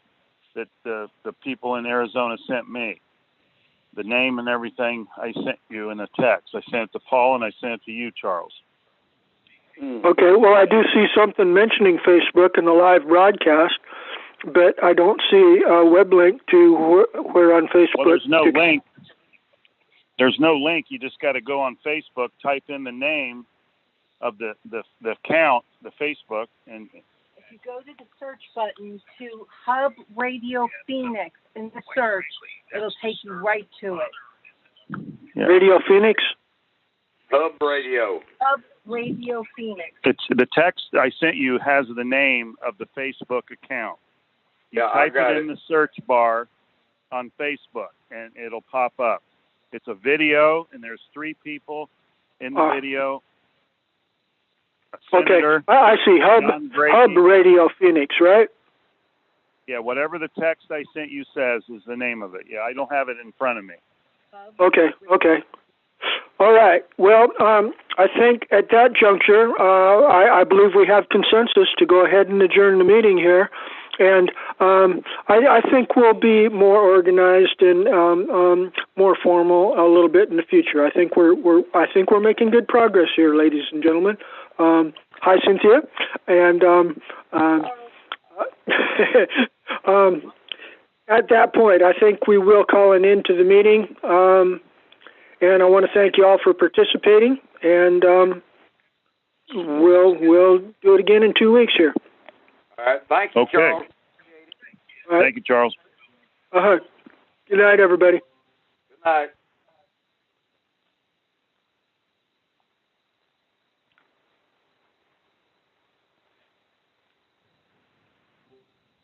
that the people in Arizona sent me. The name and everything I sent you in a text. I sent it to Paul and I sent it to you, Charles. Okay, well, I do see something mentioning Facebook in the live broadcast, but I don't see a web link to where on Facebook. Well, there's no link. There's no link. You just got to go on Facebook, type in the name of the account, the Facebook, and if you go to the search button to Hub Radio Phoenix in the search, it'll take you right to it. Yeah. Radio Phoenix? Hub Radio. Hub Radio Phoenix. It's the text I sent you has the name of the Facebook account. You type it in the search bar on Facebook, and it'll pop up. It's a video, and there's 3 people in the video. Okay, I see. Hub Radio Phoenix, right? Yeah, whatever the text I sent you says is the name of it. Yeah, I don't have it in front of me. Okay. All right. Well, I think at that juncture, I believe we have consensus to go ahead and adjourn the meeting here. And I think we'll be more organized and more formal a little bit in the future. I think we're making good progress here, ladies and gentlemen. Hi, Cynthia. And at that point, I think we will call an end to the meeting. And I want to thank you all for participating. And we'll do it again in 2 weeks here. All right. Thank you, Charles. Right. Thank you, Charles. Good night, everybody. Good night.